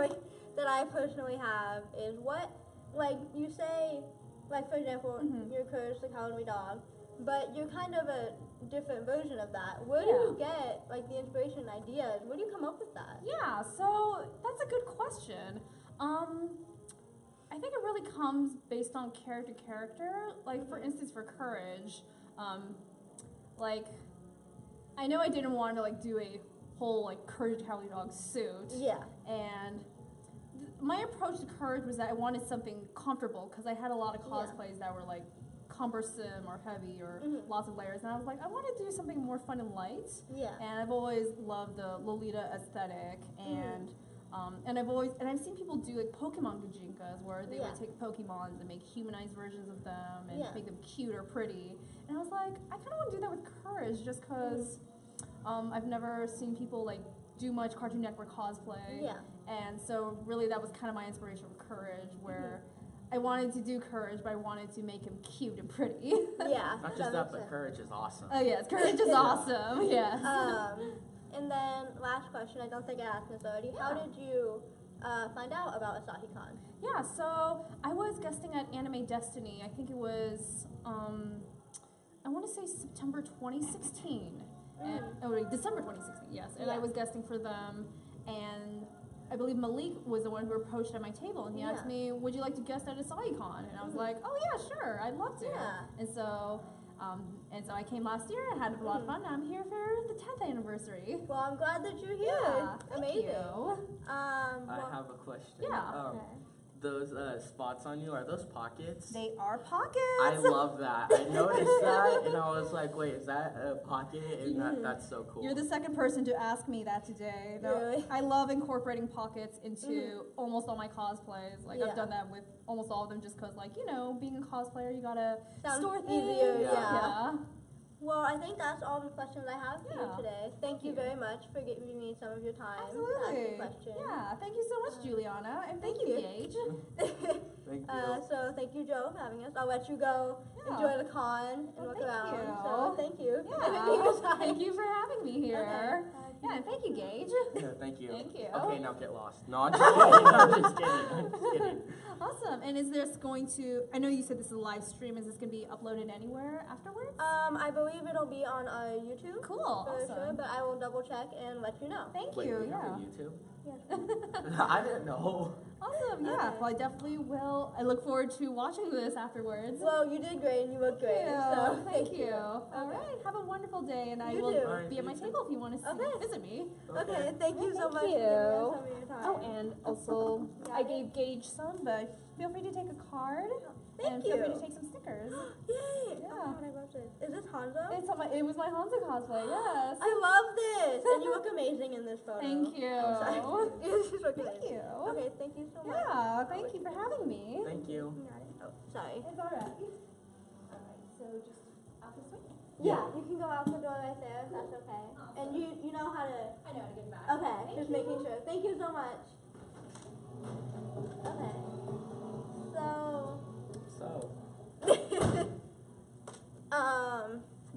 S4: that I personally have is what, like you say, like for example, you're Courage the Cowardly Dog, but you're kind of a different version of that. Where do you get like the inspiration and ideas? Where do you come up with that?
S8: Yeah, so that's a good question. I think it really comes based on character. Like for instance, for Courage, like I know I didn't want to like do a whole like Courage the Cowardly Dog suit.
S4: Yeah.
S8: And my approach to Courage was that I wanted something comfortable, because I had a lot of cosplays that were like cumbersome or heavy or lots of layers, and I was like, I want to do something more fun and light.
S4: Yeah.
S8: And I've always loved the Lolita aesthetic, and I've seen people do like Pokemon Gajinkas, where they would take Pokemons and make humanized versions of them and make them cute or pretty. And I was like, I kind of want to do that with Courage, just because I've never seen people like do much Cartoon Network cosplay.
S4: Yeah.
S8: And so really that was kind of my inspiration for Courage, where I wanted to do Courage, but I wanted to make him cute and pretty.
S4: Yeah.
S3: Not just that, but Courage is awesome.
S8: Oh yes, Courage is awesome. Yes.
S4: And then last question, I don't think I asked this already. How did you find out about AsahiCon?
S8: Yeah, so I was guesting at Anime Destiny. I think it was I want to say September 2016. December 2016, yes. And I was guesting for them, and I believe Malik was the one who approached at my table, and he asked me, would you like to guest at AsahiCon? And I was like, oh yeah, sure, I'd love to.
S4: Yeah.
S8: And so I came last year and had a lot of fun. I'm here for the 10th anniversary.
S4: Well, I'm glad that you're here.
S8: Yeah,
S4: amazing.
S8: Thank you.
S3: I have a question.
S8: Yeah.
S3: Those spots on you, are those pockets?
S8: They are pockets.
S3: I love that. I noticed that, and I was like, wait, is that a pocket? And that's so cool.
S8: You're the second person to ask me that today.
S4: Really?
S8: I love incorporating pockets into almost all my cosplays. Like, I've done that with almost all of them, just because, like, you know, being a cosplayer, you gotta store things.
S4: Easier,
S8: Yeah.
S4: Well, I think that's all the questions I have for you today. Thank you very much for giving me some of your time to ask me questions.
S8: Yeah, thank you so much, Juliana, and thank you, Gage.
S3: Thank you.
S4: So thank you, Joe, for having us. I'll let you go enjoy the con and look around. So thank you.
S8: Yeah. Thank you for having me here.
S4: Okay.
S10: Yeah, and thank you, Gage.
S3: Yeah, thank you.
S10: Thank you.
S3: Okay, now get lost. No, I'm just kidding. I'm just kidding. I'm just kidding.
S10: Awesome. And is this going to, I know you said this is a live stream, is this going to be uploaded anywhere afterwards?
S4: I believe it'll be on YouTube.
S10: Cool.
S4: For
S10: Awesome.
S4: sure, but I will double check and let you know.
S10: Thank
S3: Wait,
S10: you.
S3: we have
S10: Yeah.
S3: a YouTube?
S4: Yeah.
S3: I didn't know.
S10: Awesome. Yeah.
S4: Okay.
S10: Well, I definitely will. I look forward to watching this afterwards.
S4: Well, you did great and you look great. So
S10: Thank you. All right. Have a wonderful day, and I
S4: You
S10: will
S4: too.
S10: be at my table if you want to
S4: Okay.
S10: visit me.
S4: Okay, thank you so
S10: Thank
S4: much
S10: you.
S4: for giving us some of your time.
S10: Oh, and also, I gave Gage some, but feel free to take a card.
S4: Thank
S10: and feel free
S4: you.
S10: to take some stickers.
S4: Yay!
S10: Yeah.
S4: Oh my God, I love this. Is this Hanzo?
S10: It was my Hanzo cosplay, yes.
S4: I love this! And you look amazing in this photo.
S10: Thank you.
S4: You just look
S10: Thank
S4: amazing.
S10: you.
S4: Okay, thank you so much.
S10: Yeah, thank you for having me.
S3: Thank you.
S4: Oh, sorry.
S10: It's alright. Alright, so just out this way.
S4: Yeah, you can go out the door right there if that's okay. And you know how to...
S10: I know how to get back.
S4: Okay, just making sure. Thank you so much. Okay.
S3: So,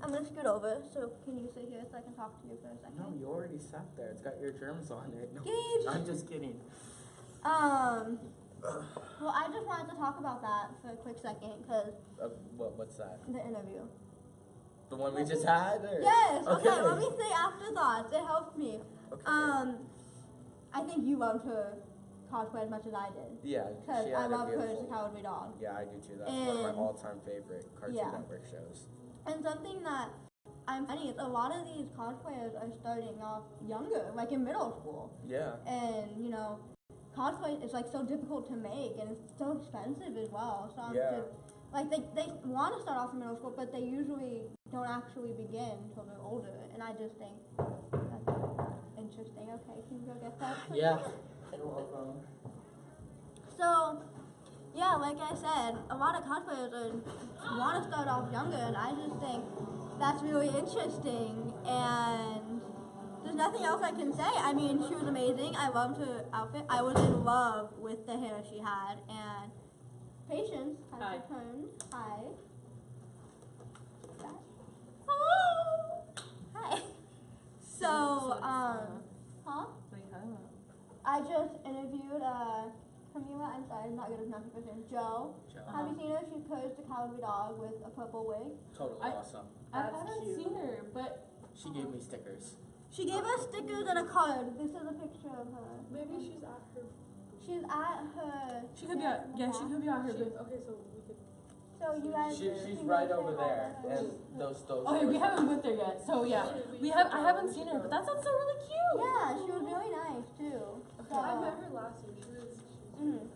S4: I'm gonna scoot over, so can you sit here so I can talk to you for a second?
S3: no, you already sat there. It's got your germs on it. No,
S4: Gage.
S3: I'm just kidding.
S4: Well, I just wanted to talk about that for a quick second, because
S3: What's that?
S4: the interview.
S3: The one we just had? Or?
S4: Yes, okay, let me say afterthoughts. It helped me.
S3: Okay.
S4: I think you loved her cosplay as much as I did.
S3: Yeah,
S4: Because
S3: she
S4: I
S3: had a
S4: love her as a
S3: beautiful.
S4: cowardly dog.
S3: Yeah, I do too. That's one of my
S4: And-
S3: all-time favorite Cartoon
S4: yeah.
S3: Network shows.
S4: And something that I'm finding is a lot of these cosplayers are starting off younger, like in middle school.
S3: Yeah.
S4: And, you know, cosplay is like so difficult to make and it's so expensive as well. So I'm
S3: Yeah.
S4: just, like they want to start off in middle school, but they usually don't actually begin until they're older. And I just think that's interesting. Okay, can you go get that? please?
S3: Yeah. You're welcome.
S4: So, yeah, like I said, a lot of cosplayers want to start off younger, and I just think that's really interesting. And there's nothing else I can say. I mean, she was amazing. I loved her outfit. I was in love with the hair she had. And Patience has
S7: Hi.
S4: returned. Hi. Hello. Hi. So, huh? I just interviewed Camila. I'm sorry, I'm not good at pronouncing her name. Joe. Have you seen her? She posed a cowardly dog with a purple wig.
S3: Totally awesome.
S10: I
S7: That's
S10: haven't
S7: cute.
S10: seen her, but
S3: She gave me stickers.
S4: She gave us stickers and a card. This is a picture of her.
S7: Maybe she's at her.
S4: She's at her.
S10: she could be at, yeah, she could be at her.
S7: Okay, so we could.
S4: So you guys.
S3: She's
S4: can
S3: right
S4: go
S3: over
S4: check
S3: there,
S4: out her.
S3: and those.
S10: Okay, we haven't went there yet, so yeah, I haven't seen her, but that sounds so really cute.
S4: Yeah, she was really nice too. So,
S7: I met her last year. She was.
S4: mhm.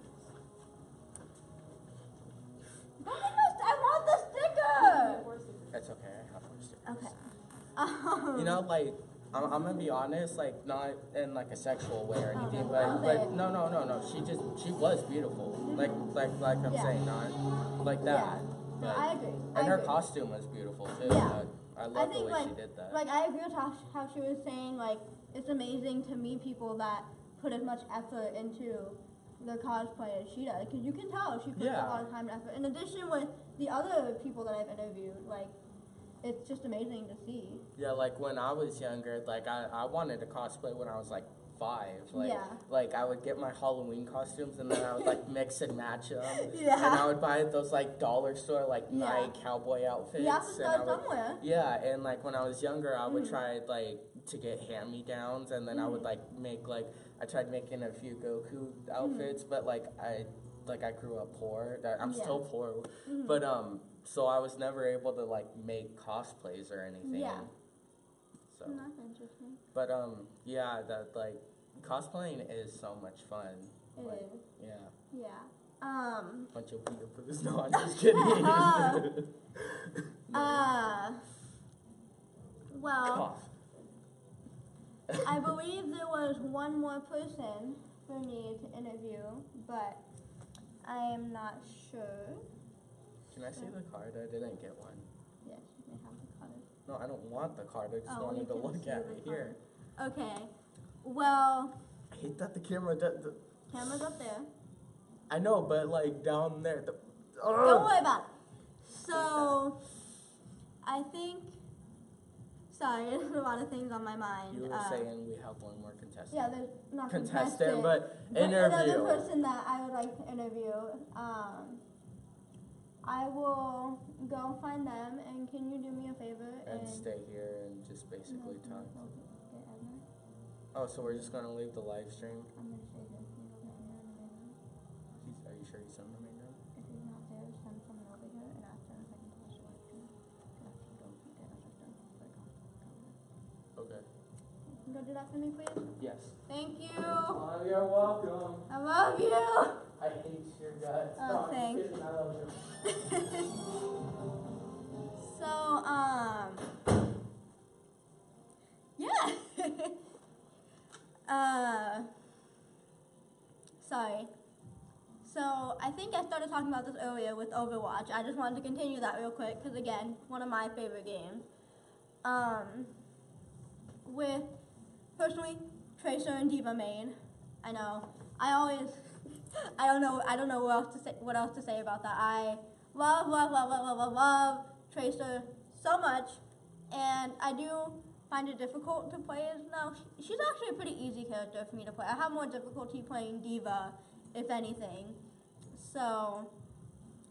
S4: I want the sticker.
S3: That's okay. I have one sticker.
S4: Okay.
S3: You know, like I'm gonna be honest, like not in like a sexual way or anything,
S4: Okay.
S3: but no. She was beautiful. Like I'm
S4: Yeah.
S3: saying, not like that.
S4: Yeah. No,
S3: But-
S4: I agree.
S3: And her
S4: agree.
S3: costume was beautiful too.
S4: Yeah.
S3: I
S4: I
S3: love the
S4: think
S3: way she did that.
S4: like I agree with how she was saying like it's amazing to meet people that put as much effort into their cosplay as she does because you can tell she puts
S3: Yeah.
S4: a lot of time and effort. In addition, with the other people that I've interviewed, like it's just amazing to see.
S3: Yeah, like when I was younger, like I wanted to cosplay when I was like 5. Like,
S4: Yeah.
S3: like I would get my Halloween costumes and then I would like mix and match them.
S4: Yeah.
S3: And I would buy those like dollar store like
S4: Yeah.
S3: Nike cowboy outfits.
S4: You have to
S3: and I
S4: start
S3: would-
S4: somewhere.
S3: Yeah, and like when I was younger, I would try like to get hand-me-downs, and then I would like make like I tried making a few Goku outfits, but like I grew up poor. I'm
S4: Yeah.
S3: still poor, but so I was never able to like make cosplays or anything.
S4: Yeah.
S3: So,
S4: That's interesting.
S3: but yeah, that like cosplaying is so much fun.
S4: It
S3: like,
S4: is.
S3: Yeah.
S4: Yeah.
S3: Bunch of weeaboos. No, I'm just kidding.
S4: Well,
S3: Cough.
S4: I believe there was one more person for me to interview, but I am not sure.
S3: Can I see the card? I didn't get one.
S4: Yes, you can have the card.
S3: No, I don't want the card. I just
S4: Oh,
S3: wanted
S4: you
S3: to
S4: can
S3: look
S4: see
S3: at
S4: the
S3: it here.
S4: Okay. Well,
S3: I hate that the camera does.
S4: camera's up there.
S3: I know, but like down there.
S4: Don't worry about it. So, I think Sorry, there's a lot of things on my mind.
S3: You were saying we have one more contestant.
S4: Yeah, there's not
S3: Contestant, but
S4: another
S3: interview.
S4: person that I would like to interview. I will go find them, and can you do me a favor
S3: And stay here and just basically talk.
S4: Get Edna?
S3: Oh, so we're just gonna leave the live stream?
S4: I'm gonna say this. Can you go get Edna in the main room?
S3: Are you sure he's in the main room?
S4: If he's not there, send someone over here and ask them if I can tell us the live stream. Cause I have to go get Edna system.
S3: Okay.
S4: Can you go do that for me, please?
S3: Yes.
S4: Thank you.
S3: Oh, you're welcome.
S4: I love you.
S3: I hate your guts.
S4: Oh,
S3: No, I'm
S4: thanks.
S3: kidding, I love you.
S4: So, yeah. Sorry. So, I think I started talking about this earlier with Overwatch. I just wanted to continue that real quick, because again, one of my favorite games. With, personally, Tracer and Diva main. I know. I don't know what else to say about that. I love Tracer so much, and I do find it difficult to play as now. She's actually a pretty easy character for me to play. I have more difficulty playing Diva, if anything. So,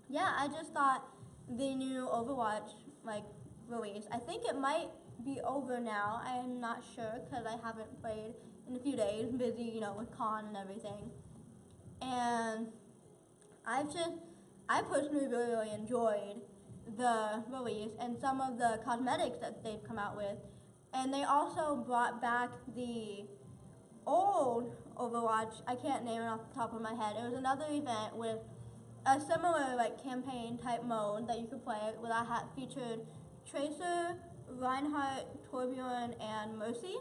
S4: yeah, I just thought the new Overwatch release. I think it might be over now. I am not sure because I haven't played in a few days. Busy, with con and everything. And I personally really enjoyed the release and some of the cosmetics that they've come out with. And they also brought back the old Overwatch. I can't name it off the top of my head. It was another event with a similar campaign type mode that you could play where I had featured Tracer, Reinhardt, Torbjorn, and Mercy.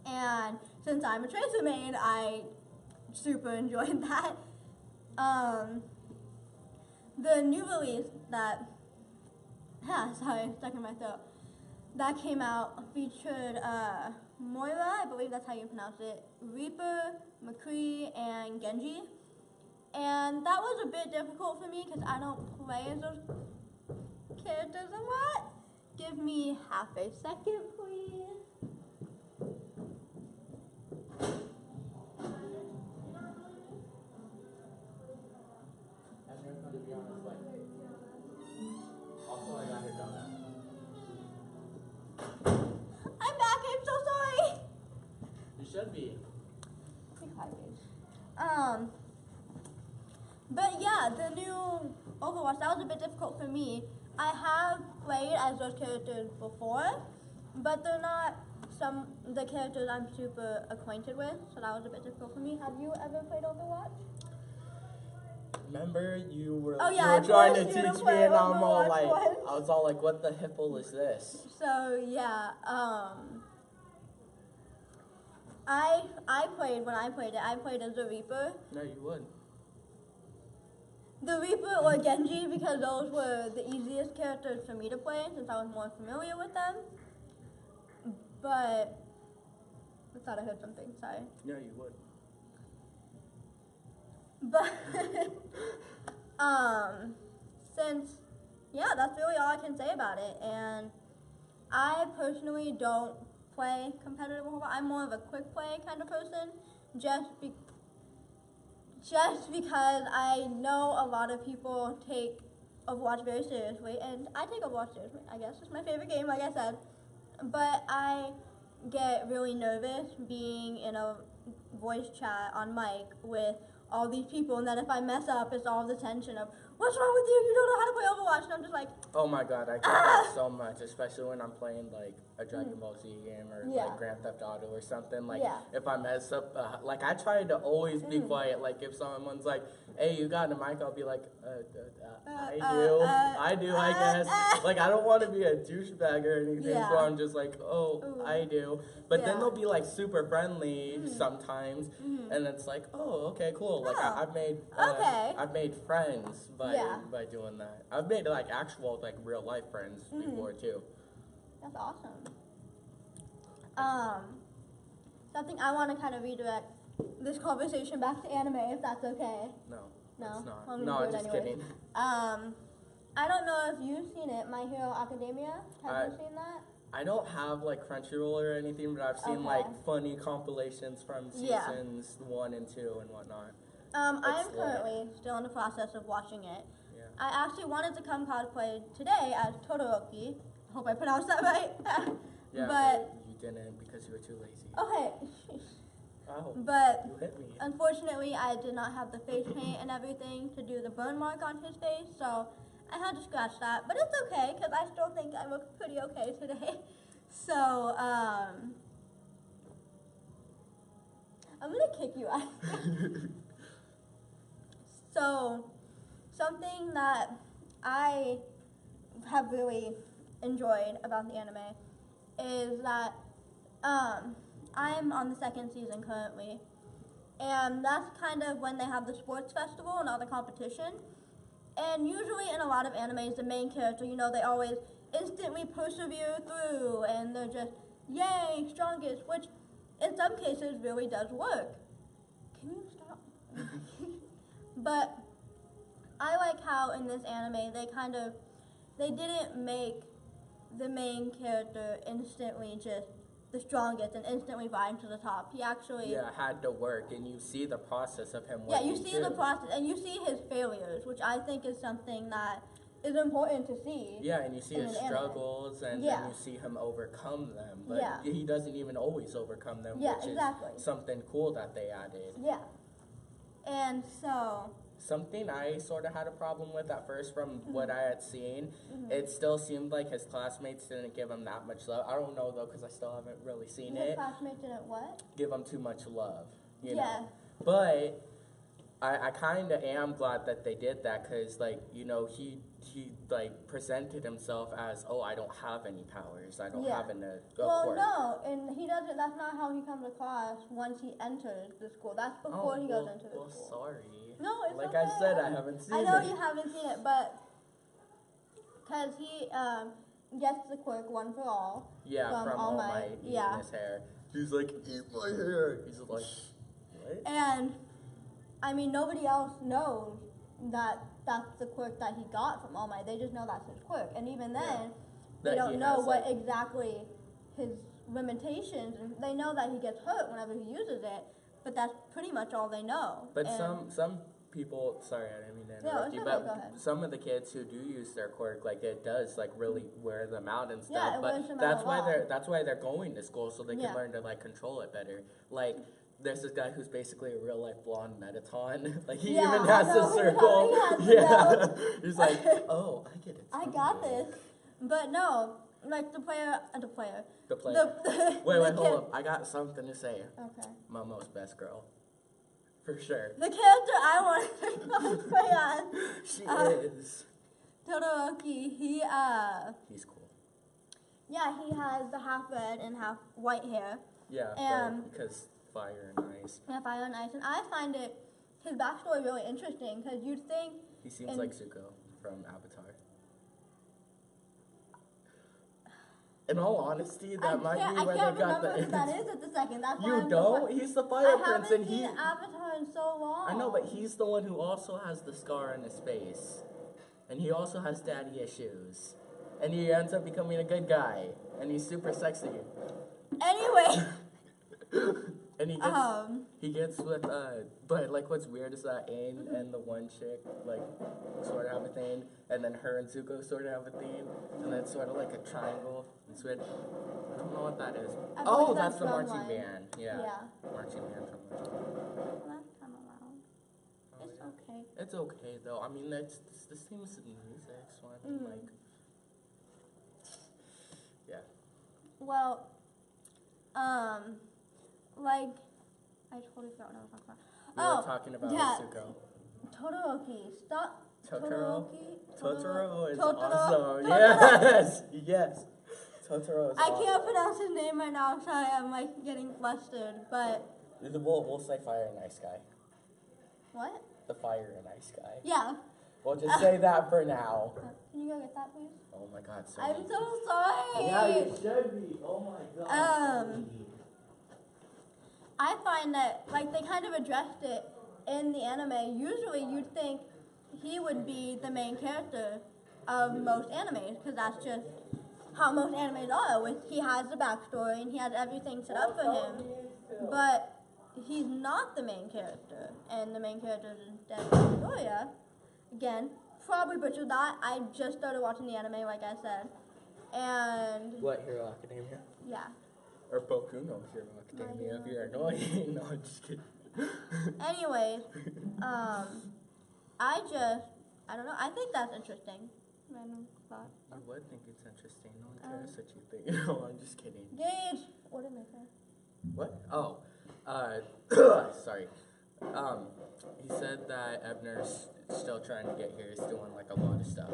S4: And since I'm a Tracer main, I super enjoyed that. The new release stuck in my throat, that came out featured Moira, I believe that's how you pronounce it, Reaper, McCree, and Genji. And that was a bit difficult for me because I don't play as those characters a lot. Give me half a second, please.
S3: To be honest, also I got her donut.
S4: I'm back, I'm so sorry.
S3: You should be.
S4: But yeah, the new Overwatch, that was a bit difficult for me. I have played as those characters before, but they're not the characters I'm super acquainted with, so that was a bit difficult for me. Have you ever played Overwatch?
S3: Remember you were
S4: Oh, yeah,
S3: you were
S4: I
S3: trying to
S4: forced you to
S3: teach
S4: play
S3: me and I'm all
S4: Overwatch once.
S3: I was all like, what the hipple is this?
S4: So yeah, when I played it, I played as the Reaper.
S3: No, you would.
S4: The Reaper or Genji, because those were the easiest characters for me to play since I was more familiar with them. But I thought I heard something, sorry.
S3: No, you would.
S4: But that's really all I can say about it. And I personally don't play competitive Overwatch. I'm more of a quick play kind of person, just because I know a lot of people take Overwatch very seriously, and I take Overwatch seriously. I guess it's my favorite game, like I said. But I get really nervous being in a voice chat on mic with all these people, and then if I mess up, it's all the tension of, what's wrong with you? You don't know how to play Overwatch. And I'm just like,
S3: oh my god, I get that so much, especially when I'm playing a Dragon Ball Z game or Grand Theft Auto or something. If I mess up, I try to always be quiet. If someone's like, hey, you got a mic, I'll be like, I do, I guess. I don't want to be a douchebag or anything, so I'm just like, I do. But then they'll be super friendly sometimes, and it's like, oh, okay, cool. I've made friends by doing that. I've made actual real life friends before too.
S4: That's awesome. So I think I want to kind of redirect this conversation back to anime, if that's okay.
S3: No,
S4: No,
S3: it's not.
S4: I'm
S3: No,
S4: gonna do it
S3: just
S4: anyways.
S3: kidding.
S4: I don't know if you've seen it, My Hero Academia. Have you seen that?
S3: I don't have like Crunchyroll or anything, but I've seen
S4: Okay.
S3: like funny compilations from
S4: Yeah.
S3: seasons 1 and 2 and whatnot.
S4: I'm
S3: It's lit.
S4: currently still in the process of watching it.
S3: Yeah.
S4: I actually wanted to come cosplay today as Todoroki. I hope I pronounced that right.
S3: Yeah,
S4: but
S3: you didn't because you were too lazy.
S4: okay.
S3: Oh,
S4: But
S3: you hit me.
S4: unfortunately, I did not have the face paint and everything to do the burn mark on his face, so I had to scratch that. But it's okay, because I still think I look pretty okay today. So, I'm gonna kick you out. So, something that I have really enjoyed about the anime is that I'm on the second season currently, and that's kind of when they have the sports festival and all the competition. And usually in a lot of animes, the main character, they always instantly persevere through, and they're just, yay, strongest, which in some cases really does work. Can you stop? But I like how in this anime they didn't make the main character instantly just the strongest and instantly rise to the top. He actually
S3: had to work, and you see the process of him
S4: you
S3: working
S4: see
S3: too.
S4: the process, and you see his failures, which I think is something that is important to see.
S3: Yeah, and you see
S4: in
S3: his
S4: an anime.
S3: struggles, and
S4: Yeah.
S3: then you see him overcome them. But
S4: Yeah.
S3: he doesn't even always overcome them,
S4: Yeah,
S3: which
S4: exactly.
S3: is something cool that they added.
S4: Yeah. And so,
S3: Something I sort of had a problem with at first from what I had seen,
S4: Mm-hmm.
S3: it still seemed like his classmates didn't give him that much love. I don't know though, because I still haven't really seen
S4: his
S3: it.
S4: classmates didn't what?
S3: Give him too much love, you
S4: Yeah.
S3: know. But I kind of am glad that they did that, because he like presented himself as, oh, I don't have any powers, I don't
S4: Yeah.
S3: have an
S4: Well,
S3: quirk.
S4: no, and he doesn't. That's not how he comes across once he enters the school. That's before he goes into the
S3: well,
S4: school.
S3: sorry.
S4: No, it's
S3: like
S4: okay.
S3: I said, I haven't seen
S4: I know
S3: it.
S4: you haven't seen it, but because he gets the quirk one for all.
S3: Yeah, from All Might eating
S4: Yeah.
S3: his hair. He's like, eat my hair. He's like, what?
S4: And I mean, nobody else knows that that's the quirk that he got from All Might. They just know that's his quirk, and even then, they
S3: That
S4: don't
S3: he
S4: know
S3: has,
S4: what
S3: like-
S4: exactly his limitations. And they know that he gets hurt whenever he uses it, but that's pretty much all they know.
S3: But
S4: And
S3: some people, sorry, I didn't mean to interrupt
S4: it's
S3: you,
S4: okay,
S3: but
S4: go ahead.
S3: some of the kids who do use their quirk, like it does like really wear them out and stuff.
S4: Yeah, it
S3: but
S4: wears them out
S3: that's
S4: a
S3: why
S4: lot.
S3: that's why they're going to school, so they can
S4: Yeah.
S3: learn to like control it better. Like there's this guy who's basically a real life blonde Metaton. Like he
S4: Yeah,
S3: even
S4: I
S3: has
S4: know,
S3: a circle.
S4: he has the
S3: Yeah. He's like, oh, I get it.
S4: I got this, but no, like the player.
S3: The player.
S4: The
S3: Wait,
S4: the
S3: hold
S4: kid-
S3: up. I got something to say.
S4: Okay.
S3: Momo's best girl. For sure.
S4: The character I wanted to cosplay as,
S3: She is.
S4: Todoroki,
S3: He's cool.
S4: yeah, he has the half red and half white hair.
S3: Yeah, because fire and ice.
S4: Yeah, fire and ice, and I find his backstory really interesting, because you'd think,
S3: He seems
S4: And-
S3: like Zuko from Avatar. In all honesty, that might be
S4: I
S3: where
S4: can't
S3: they got
S4: remember
S3: the.
S4: who that is at the second. That's why
S3: You
S4: I'm
S3: don't?
S4: So
S3: He's the
S4: I
S3: fire
S4: haven't
S3: prince, and
S4: seen
S3: he.
S4: Avatar in so long.
S3: I know, but he's the one who also has the scar on his face, and he also has daddy issues, and he ends up becoming a good guy, and he's super sexy,
S4: Anyway,
S3: and he gets with but like what's weird is that Aang and the one chick like sort of have a thing, and then her and Zuko sort of have a thing, and then it's sort of like a triangle. It's weird. I don't know what that is.
S4: I
S3: Oh,
S4: believe
S3: that's the
S4: from,
S3: marching band. Yeah.
S4: Yeah.
S3: Marching band from
S4: Last time around.
S3: Oh,
S4: It's
S3: yeah.
S4: okay.
S3: It's okay though. I mean, this seems music, so I mean, like, yeah.
S4: Well, like, I totally forgot what I was talking about.
S3: We were talking about Zuko.
S4: Todoroki. Stop.
S3: Totoro.
S4: Todoroki.
S3: Totoro is
S4: Totoro.
S3: awesome.
S4: Totoro.
S3: Yes, yes. Totoro is
S4: I
S3: awesome.
S4: can't pronounce his name right now. I'm sorry. I'm like getting flustered. But
S3: We'll say fire and ice guy.
S4: what?
S3: The fire and ice guy.
S4: Yeah.
S3: We'll just say that for now.
S4: Can you go get that, please?
S3: Oh my God, so
S4: I'm so sorry.
S3: Yeah, you should be. Oh my God.
S4: I find that, like, they kind of addressed it in the anime. Usually you'd think he would be the main character of most animes, because that's just how most animes are. With he has the backstory and he has everything set up for him, but he's not the main character, and the main character is instead Midoriya. Again, probably butchered that. I just started watching the anime, like I said, and
S3: What, Hero Academia?
S4: yeah.
S3: Or Boku no Hero Academia if you're annoying. No, I'm just kidding.
S4: Anyways, I don't know. I think that's interesting. Random thought.
S3: I would think it's interesting. No one cares what you think. No, I'm just kidding.
S4: Gage, what did I say?
S3: What? Oh, sorry. He said that Ebner's still trying to get here. He's doing like a lot of stuff.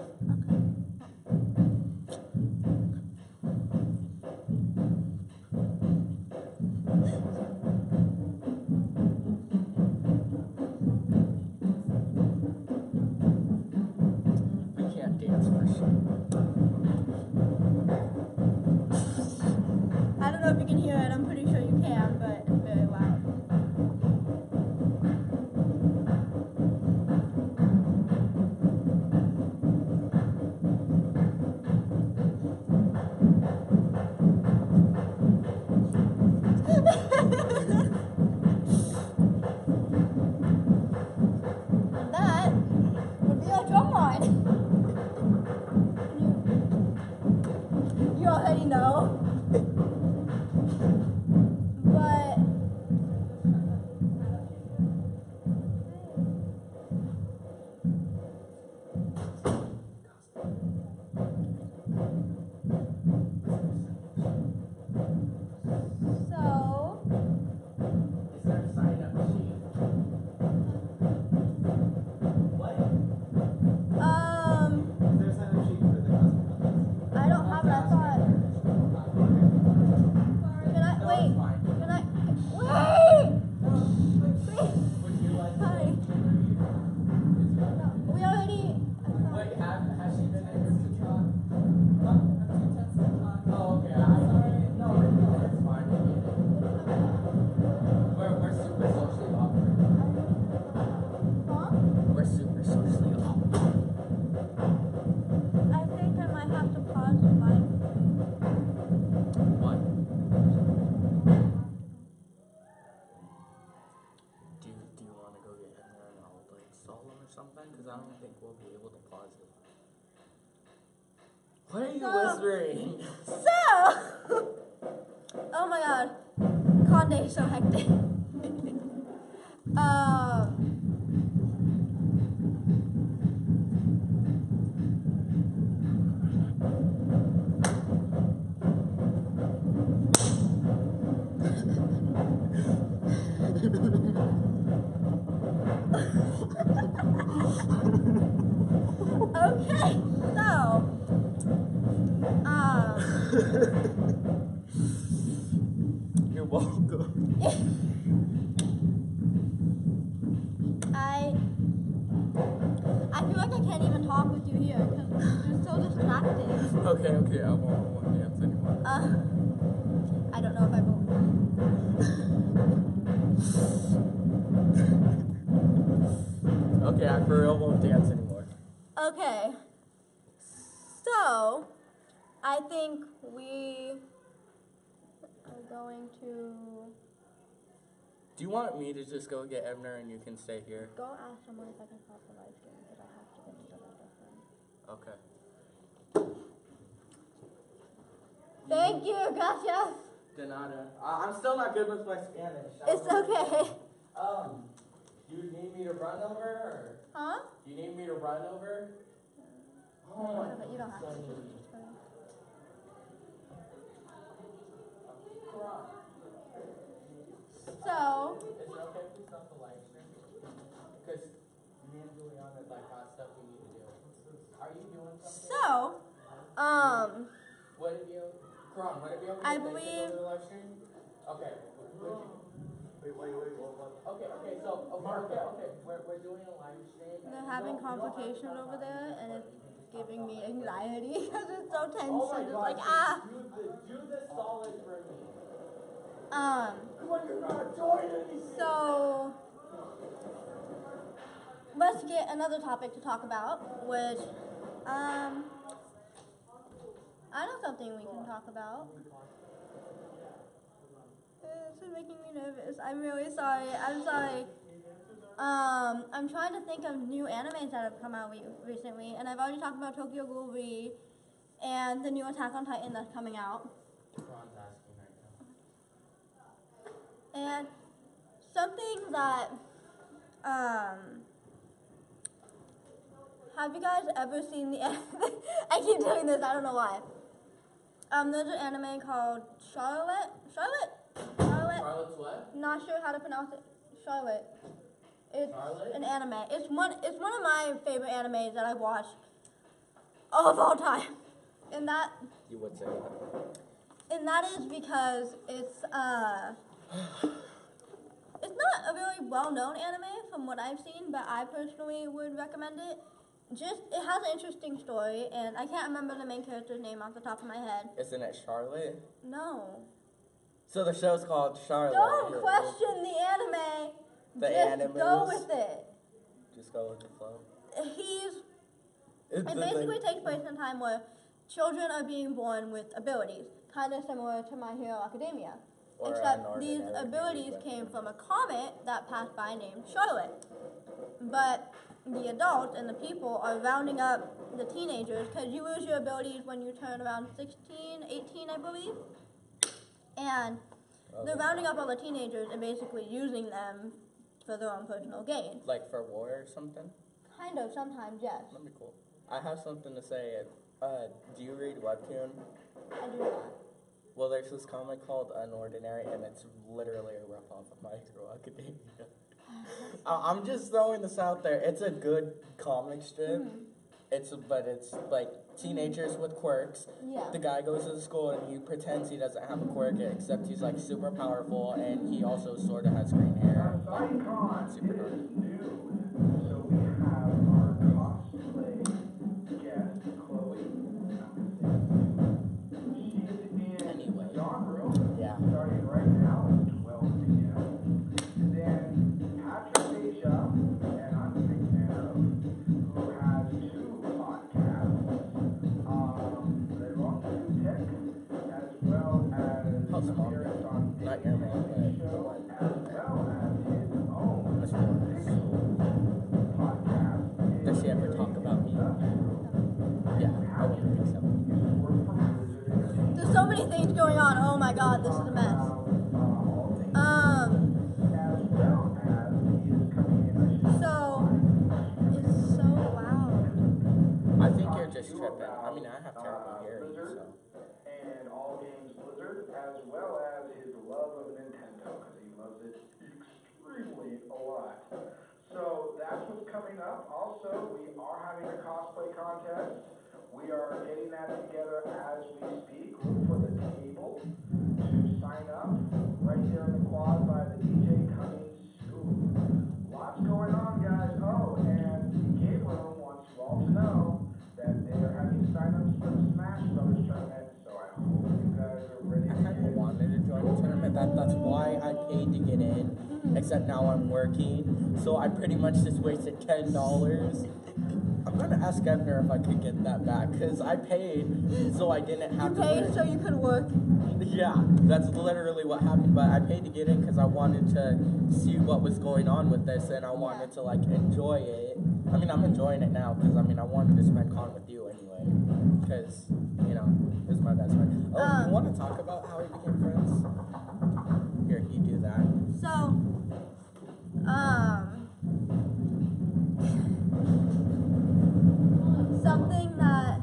S3: We can't dance for sure.
S4: I don't know if you can hear it. I'm pretty sure you can, but it's very loud. That would be a drum line. You already know. But so
S3: Is there a sign up sheet? What? Is there a sign up sheet for the custom?
S4: I don't have it. I thought. Can I wait? Can I wait?
S3: Would you like
S4: Hi. No, we already.
S3: Wait, has she been in your Oh, okay. No, it's fine. We're super socially awkward.
S4: Huh?
S3: We're super socially awkward.
S4: I think I might have to pause the live.
S3: What? Do you want to go get in there and I'll like stall him or something? Because I don't think we'll be able to pause it. What are you whispering?
S4: So, oh my God, con day is so hectic. Okay, so,
S3: You're welcome.
S4: I feel like I can't even talk with you here because you're so distracting.
S3: Okay, I won't dance anymore.
S4: I don't know if I will.
S3: Okay, I for real won't dance anymore.
S4: Okay, so I think we are going to
S3: Do you want me to just go get Ebner and you can stay here?
S4: go ask someone if I can stop the live stream because I have to get to the different.
S3: Okay.
S4: Thank you, gracias.
S3: De nada. I'm still not good with my Spanish.
S4: It's okay.
S3: Do you need me to run over or?
S4: Huh?
S3: Do you need me to run over? Oh
S4: No,
S3: my
S4: but you don't have
S3: so
S4: to.
S3: needy.
S4: It's fine. So,
S3: Is it okay if we stop the live stream? Because me and Juliana got stuff we need to do. Are you doing something?
S4: so,
S3: Would it be okay? Karan, would it be okay
S4: I
S3: if they
S4: believe-
S3: took over the live stream? Okay. Okay, so, okay. We're doing a live stream.
S4: they're having complications over there, and it's giving me anxiety because it's so tense.
S3: Oh my
S4: and it's
S3: God,
S4: like,
S3: do the solid for me.
S4: Come
S3: on, you're not joining me.
S4: So, let's get another topic to talk about, which, I know something we can talk about. This is making me nervous. I'm really sorry. I'm sorry. I'm trying to think of new animes that have come out recently, and I've already talked about Tokyo Ghoul V and the new Attack on Titan that's coming out.
S3: Ron's asking right now.
S4: And something that, have you guys ever seen the, I keep doing this, I don't know why. There's an anime called Charlotte?
S3: Charlotte's what?
S4: Not sure how to pronounce it. Charlotte. It's
S3: Charlotte?
S4: an anime. It's one of my favorite animes that I've watched of all time. And that
S3: You would say that.
S4: And that is because it's not a really well-known anime from what I've seen, but I personally would recommend it. It has an interesting story, and I can't remember the main character's name off the top of my head.
S3: Isn't it Charlotte?
S4: No.
S3: So the show's called Charlotte.
S4: Don't question the anime.
S3: The
S4: Just
S3: animes.
S4: go with it.
S3: Just go with the flow.
S4: It basically takes place in a time where children are being born with abilities, kind of similar to My Hero Academia.
S3: Or
S4: Except these abilities came from a comet that passed by named Charlotte. But the adults and the people are rounding up the teenagers, because you lose your abilities when you turn around 16, 18, I believe. And they're rounding up all the teenagers and basically using them for their own personal gain.
S3: Like for war or something?
S4: Kind of, sometimes, yes.
S3: That'd be cool. I have something to say. Do you read Webtoon?
S4: I do not.
S3: Well, there's this comic called Unordinary, and it's literally a ripoff of My Hero Academia. I'm just throwing this out there. It's a good comic strip. But it's like teenagers with quirks.
S4: Yeah.
S3: The guy goes to the school and he pretends he doesn't have a quirk, except he's like super powerful, and he also sort of has green hair.
S2: Icon
S3: Super
S2: is
S3: dark.
S2: new, so we have our cosplay guest, Chloe. She's in
S3: Anyway.
S2: the dawn room,
S3: Yeah.
S2: starting right now at 12 p.m. Then Patrick Asia, and I'm a big fan of, who has 2 podcasts, Leron Tech, as well as
S3: How's mom
S2: appearance
S3: doing?
S2: on
S3: Not your mom, but the
S2: show,
S3: one.
S2: as well as his own
S3: Miss Flores.
S2: podcast.
S3: Does she ever talk about me? Yeah, I wouldn't think so.
S4: There's so many things going on. Oh my god, this is a mess. So, it's so loud.
S3: I think you're just tripping. I mean, I have terrible hearing, so.
S2: And all games Blizzard, as well as his love of Nintendo, because he loves it extremely a lot. So that's what's coming up. Also, we are having a cosplay contest. We are getting that together as we speak. Look for the table to sign up right there in the quad by the DJ coming soon. Lots going on, guys. Oh, and the game room wants you all to know that they are having sign-ups for the Smash Brothers tournament. So I hope you guys are ready
S3: I
S2: to
S3: kind of
S2: get
S3: wanted to join the tournament. That's why I paid to get in. Except now I'm working, so I pretty much just wasted $10. I'm gonna ask Evner if I could get that back, because I paid so I didn't have
S4: You
S3: to
S4: paid
S3: work.
S4: so you could work.
S3: Yeah, that's literally what happened, but I paid to get in because I wanted to see what was going on with this, and I wanted to like enjoy it. I mean, I'm enjoying it now because I mean I wanted to spend con with you anyway, because you know it's my best friend. Oh, you want to talk about how we became friends? Here, you do that.
S4: So, something that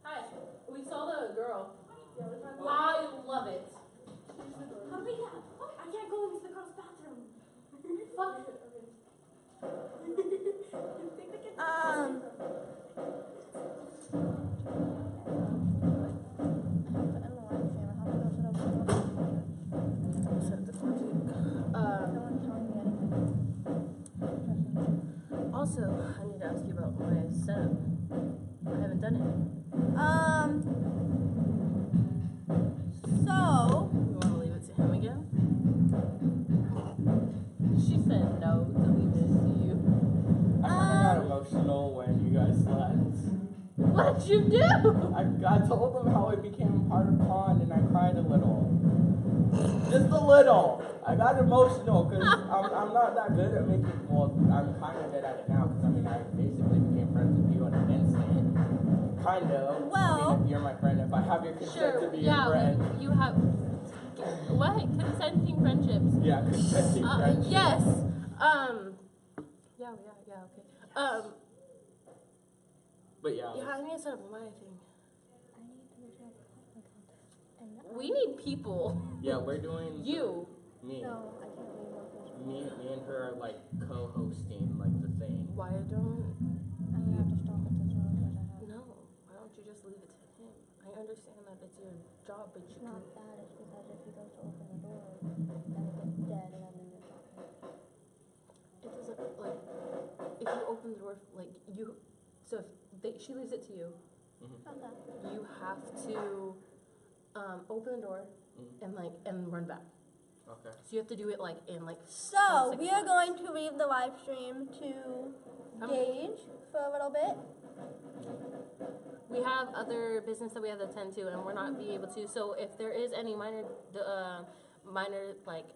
S9: Hi. We saw the girl. I love it. Hurry up. I can't go into the girl's bathroom. Fuck. Also, I need to ask you about my setup. I haven't done it.
S4: So,
S9: You want to leave it to him again? She said no to leave it to you.
S3: I kind of got emotional when you guys left.
S9: What did you do?
S3: I told them how it became part of pond, and I cried a little. Just a little. I got emotional because I'm not that good at making. Well, I'm kind of good at it now because I mean I basically became friends with you in an instant. Kind of.
S4: Well-
S3: I mean, if you're my friend, if I have your consent to be your
S9: Yeah,
S3: friend.
S9: you have. What? Consenting friendships.
S3: Yeah, consenting friendship.
S9: Yes. Yeah, okay.
S3: But yeah.
S9: Yeah, I need to set up my thing. We need people.
S3: Yeah, we're doing.
S9: You.
S3: Me.
S4: No, I can't read more pictures.
S3: Me and her are like co-hosting like the thing.
S9: Why don't?
S4: I'm gonna have to stop at this one because I have.
S9: No. Why don't you just leave it to him? I understand that it's your job, but you
S4: It's not
S9: can.
S4: that. It's because if he goes to open the door, then it gets dead, and then it's not.
S9: It doesn't like. If you open the door, like you. So if she leaves it to you,
S4: Okay.
S9: you have to open the door and run back.
S3: Okay.
S9: So you have to do it like in like.
S4: So
S9: 10
S4: we
S9: seconds.
S4: are going to leave the live stream to Gage for a little bit.
S9: We have other business that we have to attend to, and we're not be able to. So if there is any minor like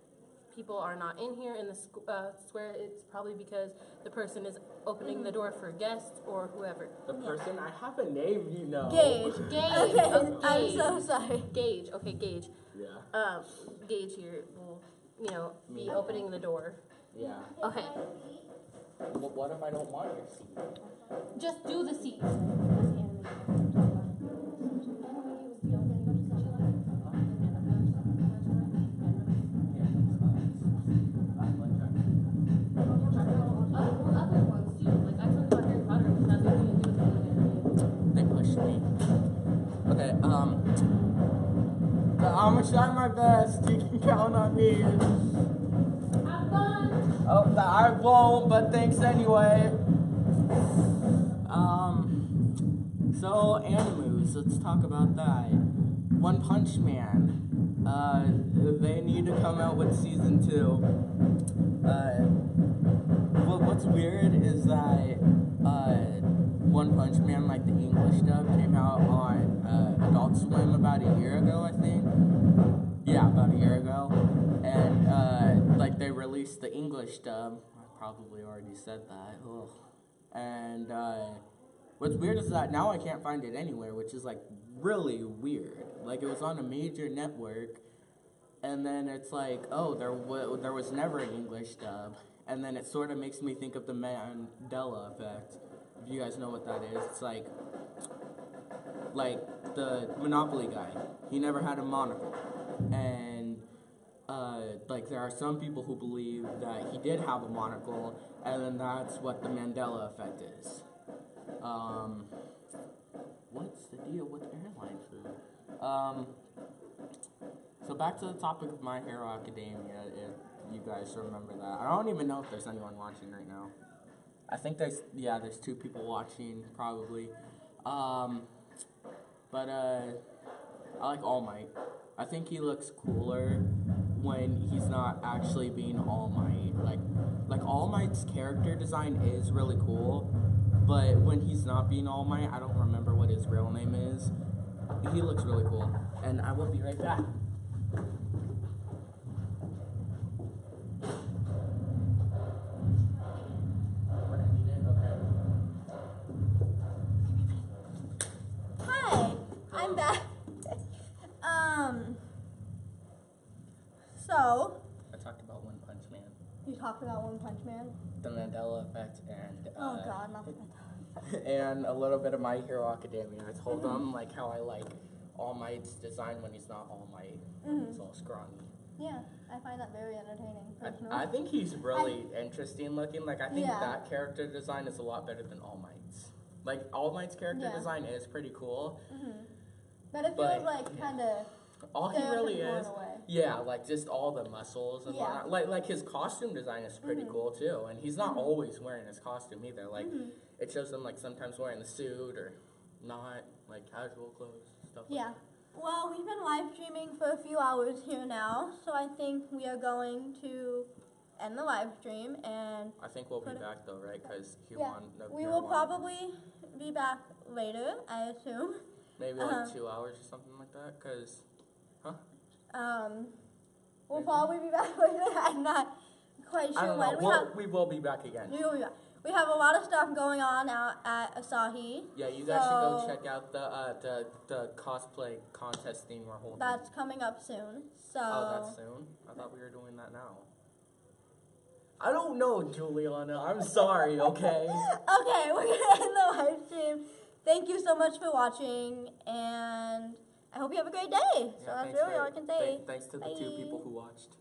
S9: people are not in here in the square, it's probably because the person is opening the door for guests or whoever.
S3: The person, I have a name, you know.
S4: Gage.
S9: Gage.
S4: Okay,
S9: Oh,
S4: I'm
S9: Gage.
S4: so sorry.
S9: Gage. Okay, Gage.
S3: Yeah.
S9: Gage here will, be opening the door.
S3: Yeah.
S9: Okay.
S3: What if I don't want your seat?
S9: Just do the seats. Other ones too. Like I talked about Harry Potter, which has nothing to do with
S3: They pushed me. Okay, I'm gonna try my best. You can count on me.
S9: Have fun.
S3: Oh, I won't, but thanks anyway. So animus, let's talk about that. One Punch Man. They need to come out with season 2. What's weird is that One Punch Man, like the English dub, came out on Adult Swim about a year ago, I think. Yeah, about a year ago. And like they released the English dub. I probably already said that. Ugh. And what's weird is that now I can't find it anywhere, which is like really weird. Like it was on a major network, and then it's like, oh, there was never an English dub. And then it sort of makes me think of the Mandela effect. If you guys know what that is, it's like the Monopoly guy. He never had a monocle, and like there are some people who believe that he did have a monocle, and then that's what the Mandela effect is. What's the deal with airline food? So back to the topic of My Hero Academia, if you guys remember that. I don't even know if there's anyone watching right now. I think there's 2 people watching, probably. But I like All Might. I think he looks cooler when he's not actually being All Might. Like All Might's character design is really cool, but when he's not being All Might, I don't remember what his real name is. He looks really cool, and I will be right back.
S4: Hi, I'm back. So
S3: I talked about One Punch Man,
S4: you talked about One Punch Man.
S3: the Mandela effect, and
S4: Oh God, not that.
S3: and a little bit of My Hero Academia. I told them like how I like All Might's design when he's not All Might. He's all scrawny.
S4: Yeah, I find that very entertaining. Personally.
S3: I think he's really interesting looking. Like I think
S4: Yeah.
S3: that character design is a lot better than All Might's. Like All Might's character
S4: Yeah.
S3: design is pretty cool.
S4: But it
S3: but-
S4: feels like kind of.
S3: All he really is,
S4: in a way.
S3: yeah, like just all the muscles and
S4: Yeah.
S3: whatnot. Like his costume design is pretty cool too, and he's not always wearing his costume either. Like it shows him like sometimes wearing the suit or not, like casual clothes stuff.
S4: Yeah. Well, we've been live streaming for a few hours here now, so I think we are going to end the live stream and.
S3: I think we'll be back though, right? Because
S4: Yeah, we will probably be back later, I assume.
S3: Maybe like 2 hours or something like that. Cause,
S4: We'll probably be back later. I'm not quite
S3: I
S4: sure
S3: don't
S4: when.
S3: know. We will be back again.
S4: We will be back. We have a lot of stuff going on out at Asahi.
S3: Yeah, you guys should go check out the cosplay contest thing we're holding.
S4: That's coming up soon. So.
S3: Oh, that's soon? I thought we were doing that now. I don't know, Juliana. I'm sorry, okay?
S4: Okay, we're gonna end the live stream. Thank you so much for watching, and I hope you have a great day. So that's really all I can say.
S3: Thanks to the 2 people who watched.